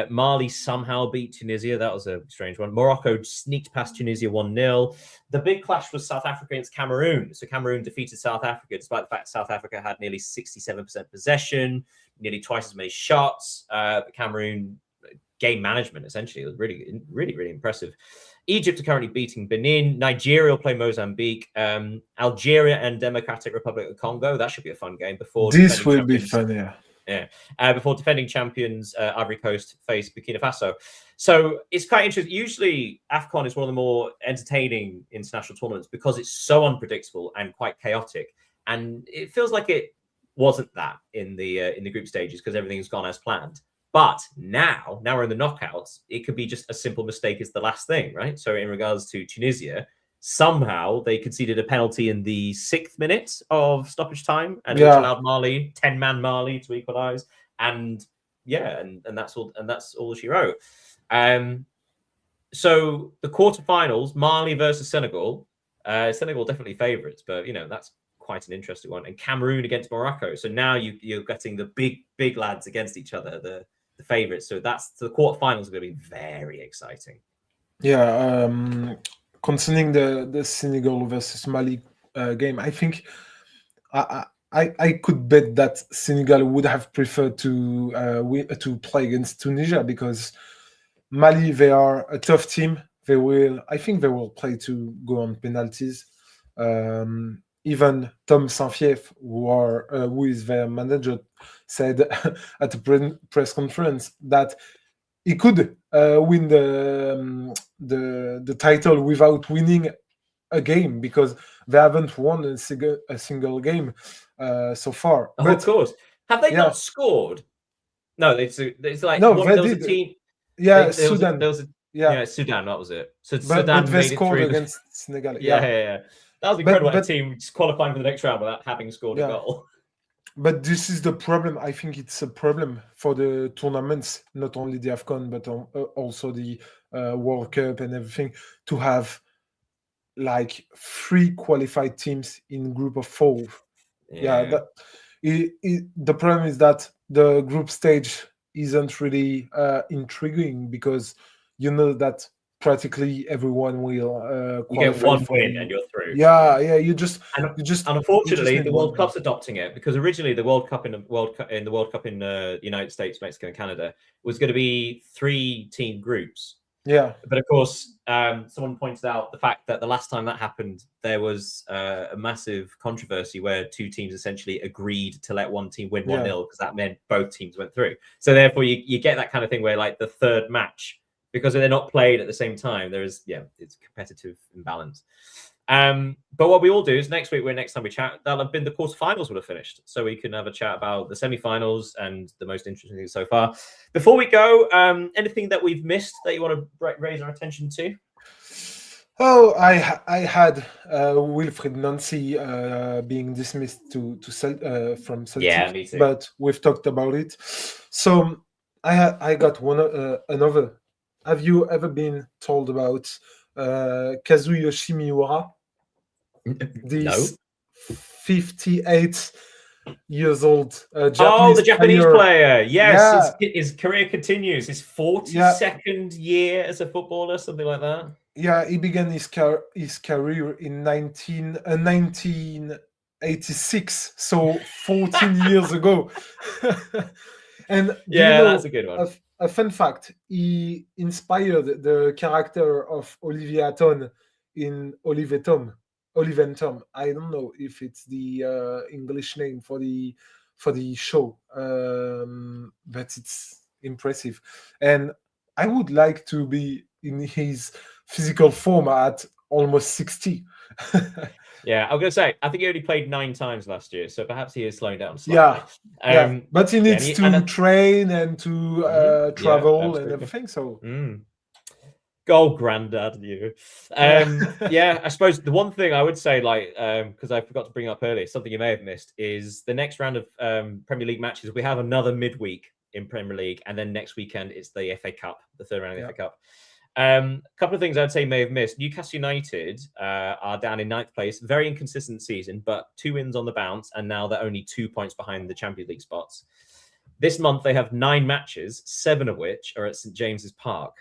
Mali somehow beat Tunisia. That was a strange one. Morocco sneaked past Tunisia 1-0. The big clash was South Africa against Cameroon. So Cameroon defeated South Africa, despite the fact South Africa had nearly 67% possession, nearly twice as many shots. But Cameroon game management, essentially, it was really, really, really impressive. Egypt are currently beating Benin. Nigeria will play Mozambique. Algeria and Democratic Republic of Congo. That should be a fun game. This will be fun, yeah. Yeah, before defending champions Ivory Coast face Burkina Faso. So it's quite interesting. Usually AFCON is one of the more entertaining international tournaments because it's so unpredictable and quite chaotic. And it feels like it wasn't that in the group stages because everything's gone as planned. But now we're in the knockouts. It could be just a simple mistake is the last thing, right? So in regards to Tunisia, somehow they conceded a penalty in the 6th minute of stoppage time, and which allowed Mali, 10-man Mali, to equalise. And that's all she wrote. So the quarterfinals, Mali versus Senegal. Senegal definitely favourites, but that's quite an interesting one. And Cameroon against Morocco. So now you're getting the big lads against each other, the favourites. So the quarterfinals are going to be very exciting. Yeah, concerning the Senegal versus Mali game, I think I could bet that Senegal would have preferred to play against Tunisia, because Mali, they are a tough team. I think they will play to go on penalties. Even Tom Saint-Fief, who is their manager, said at a press conference that he could win the title without winning a game, because they haven't won a single game so far. Oh, of course. Have they not scored? No, it's like no, there was did. a team. Yeah, Sudan. Sudan. That was it. So but Sudan they made scored it through against Senegal. Yeah. That was incredible. A team qualifying for the next round without having scored a goal. But this is the problem. I think it's a problem for the tournaments, not only the AFCON, but also the World Cup and everything, to have like 3 qualified teams in group of 4. The problem is that the group stage isn't really intriguing, because that practically everyone will you get one win and you're through. You just unfortunately the World Cup's adopting it, because originally the World Cup in the United States, Mexico, and Canada was going to be 3-team groups. But of course, someone pointed out the fact that the last time that happened, there was a massive controversy where 2 teams essentially agreed to let one team win 1-0, because that meant both teams went through. So therefore, you get that kind of thing where, like, the third match, because they're not played at the same time, it's competitive imbalance. But what we all do is next time we chat, that'll have been the quarterfinals would have finished, so we can have a chat about the semi-finals and the most interesting things so far. Before we go, anything that we've missed that you want to raise our attention to? Oh, I had Wilfried Nancy being dismissed from Celtic. Yeah, me too. But we've talked about it. So I got another. Have you ever been told about Kazuyoshi Miura? This 58 years old Japanese the Japanese player. Yes, yeah. his career continues. His 42nd year as a footballer, something like that. Yeah, he began his career in 1986, so 14 years ago. And that's a good one. A fun fact: he inspired the character of Olivia Hatton in Olive and Tom. I don't know if it's the English name for the show, but it's impressive. And I would like to be in his physical form at almost 60. Yeah, I'm going to say, I think he only played 9 times last year, so perhaps he is slowing down slightly. But he needs to train and to travel and everything. So, go, granddad, you. I suppose the one thing I would say, because I forgot to bring up earlier, something you may have missed, is the next round of Premier League matches. We have another midweek in Premier League, and then next weekend it's the FA Cup, the third round of the FA Cup. A couple of things I'd say may have missed. Newcastle United are down in 9th place. Very inconsistent season, but 2 wins on the bounce, and now they're only 2 points behind the Champions League spots. This month they have 9 matches, 7 of which are at St James's Park.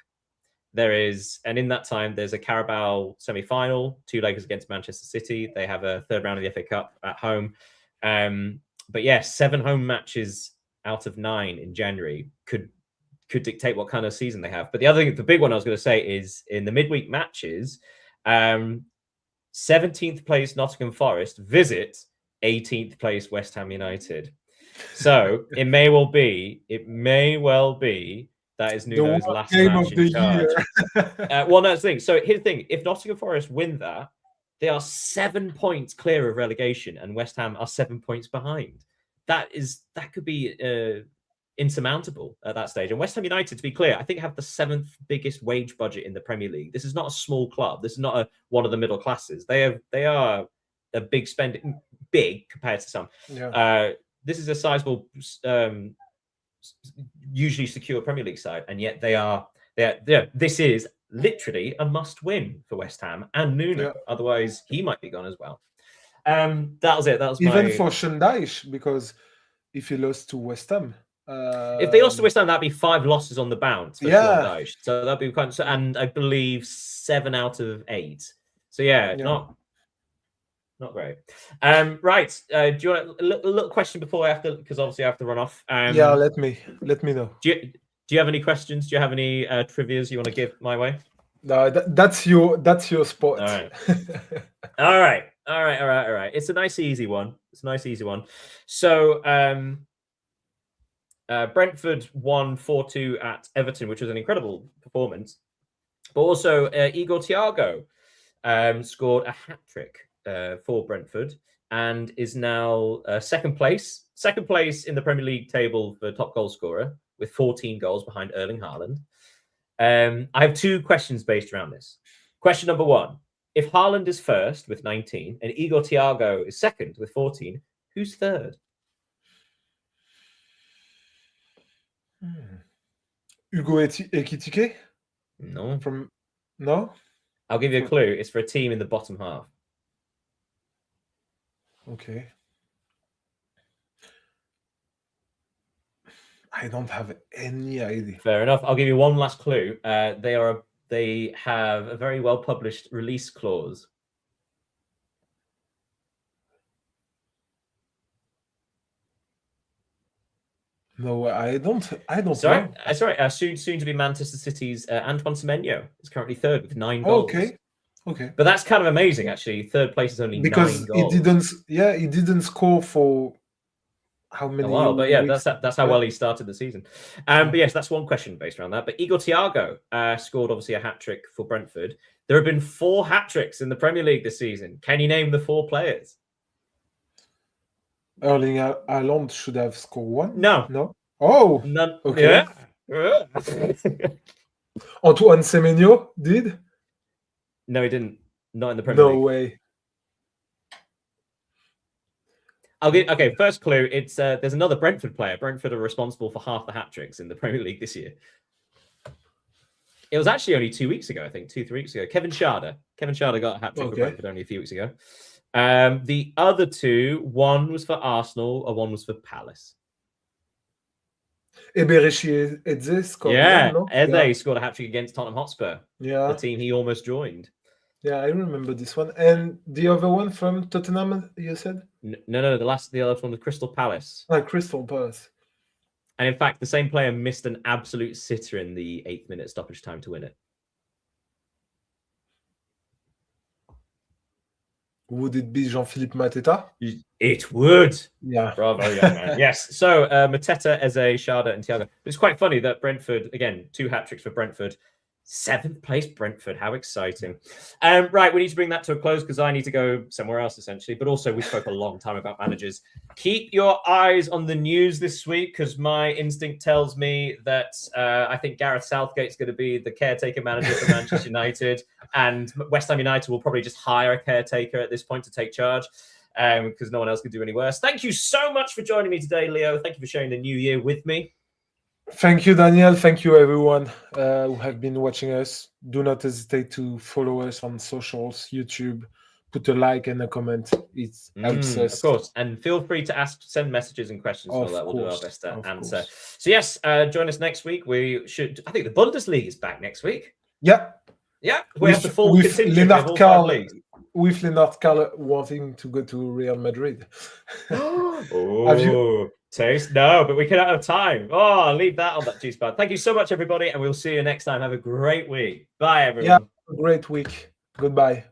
And in that time, there's a Carabao semi-final, 2-leggers against Manchester City. They have a third round of the FA Cup at home. But 7 home matches out of 9 in January could dictate what kind of season they have. But the big one I was going to say is in the midweek matches, 17th place Nottingham Forest visit 18th place West Ham United. So it may well be that is Nuno's last match in charge. Well, that's the thing. So here's the thing: if Nottingham Forest win that, they are 7 points clear of relegation, and West Ham are 7 points behind. That could be insurmountable at that stage. And West Ham United, to be clear, I think have the 7th biggest wage budget in the Premier League. This is not a small club. This is not one of the middle classes. They are a big spending, big compared to some. Yeah. This is a sizable, usually secure Premier League side, and yet this is literally a must-win for West Ham and Nuno. Yeah. Otherwise, he might be gone as well. That was it. That was even for Shandaish, because if he lost to West Ham, if they lost to West Ham, that'd be 5 losses on the bounce for Shandaish. So that'd be quite. And I believe 7 out of 8. So not great. Right. Do you want a little question before I have to? Because obviously I have to run off. Yeah, let me know. Do you have any questions? Do you have any trivias you want to give my way? No, that's your spot. All right. All right. It's a nice easy one. So Brentford won 4-2 at Everton, which was an incredible performance. But also Igor Thiago scored a hat-trick for Brentford and is now second place in the Premier League table for top goal scorer with 14 goals behind Erling Haaland. I have 2 questions based around this. Question number 1, if Haaland is first with 19 and Igor Thiago is second with 14, who's third? Hugo Ekitike? No. No? I'll give you a clue. It's for a team in the bottom half. Okay. I don't have any idea. Fair enough. I'll give you one last clue. They have a very well published release clause. No, I don't. Sorry, know. Sorry. Soon to be Manchester City's Antoine Semenyo is currently third with 9 goals. Okay. But that's kind of amazing, actually. Third place is only 9 goals. He didn't score for how many? A while, but yeah, that's how well he started the season. But yes, that's one question based around that. But Igor Thiago scored obviously a hat-trick for Brentford. There have been 4 hat-tricks in the Premier League this season. Can you name the 4 players? Erling Haaland should have scored 1. No. Oh. None. Okay. Yeah. Antoine Semenyo did? No, he didn't. Not in the Premier League. No way. Okay, first clue. It's there's another Brentford player. Brentford are responsible for half the hat-tricks in the Premier League this year. It was actually only 2 weeks ago, I think, 2-3 weeks ago. Kevin Schade got a hat-trick for Brentford only a few weeks ago. The other 2, one was for Arsenal, and one was for Palace. Eberechi Eze scored. Eze scored a hat-trick against Tottenham Hotspur. Yeah. The team he almost joined. Yeah, I remember this one. And the other one from Tottenham, you said? No. The other one was Crystal Palace. Crystal Palace. And in fact, the same player missed an absolute sitter in the 8th minute stoppage time to win it. Would it be Jean-Philippe Mateta? It would. Yeah. Bravo, young man. Yes. So Mateta, Eze, Schade, and Thiago. It's quite funny that Brentford, again, 2 hat-tricks for Brentford. 7th place Brentford. How exciting. Right, we need to bring that to a close because I need to go somewhere else, essentially. But also, we spoke a long time about managers. Keep your eyes on the news this week because my instinct tells me that I think Gareth Southgate's going to be the caretaker manager for Manchester United. And West Ham United will probably just hire a caretaker at this point to take charge because no one else can do any worse. Thank you so much for joining me today, Leo. Thank you for sharing the new year with me. Thank you, Daniel. Thank you, everyone who have been watching us. Do not hesitate to follow us on socials, YouTube. Put a like and a comment. It helps us. Of course. And feel free to send messages and questions. We'll do our best to answer. Course. So, yes, join us next week. I think the Bundesliga is back next week. Yeah. Yeah. We have the full contingent of all 5 leagues. With Lennart Carl wanting to go to Real Madrid. Have you... Taste? No, but we can have time. Oh, I'll leave that on that juice bar. Thank you so much, everybody, and we'll see you next time. Have a great week. Bye, everyone. Yeah, a great week. Goodbye.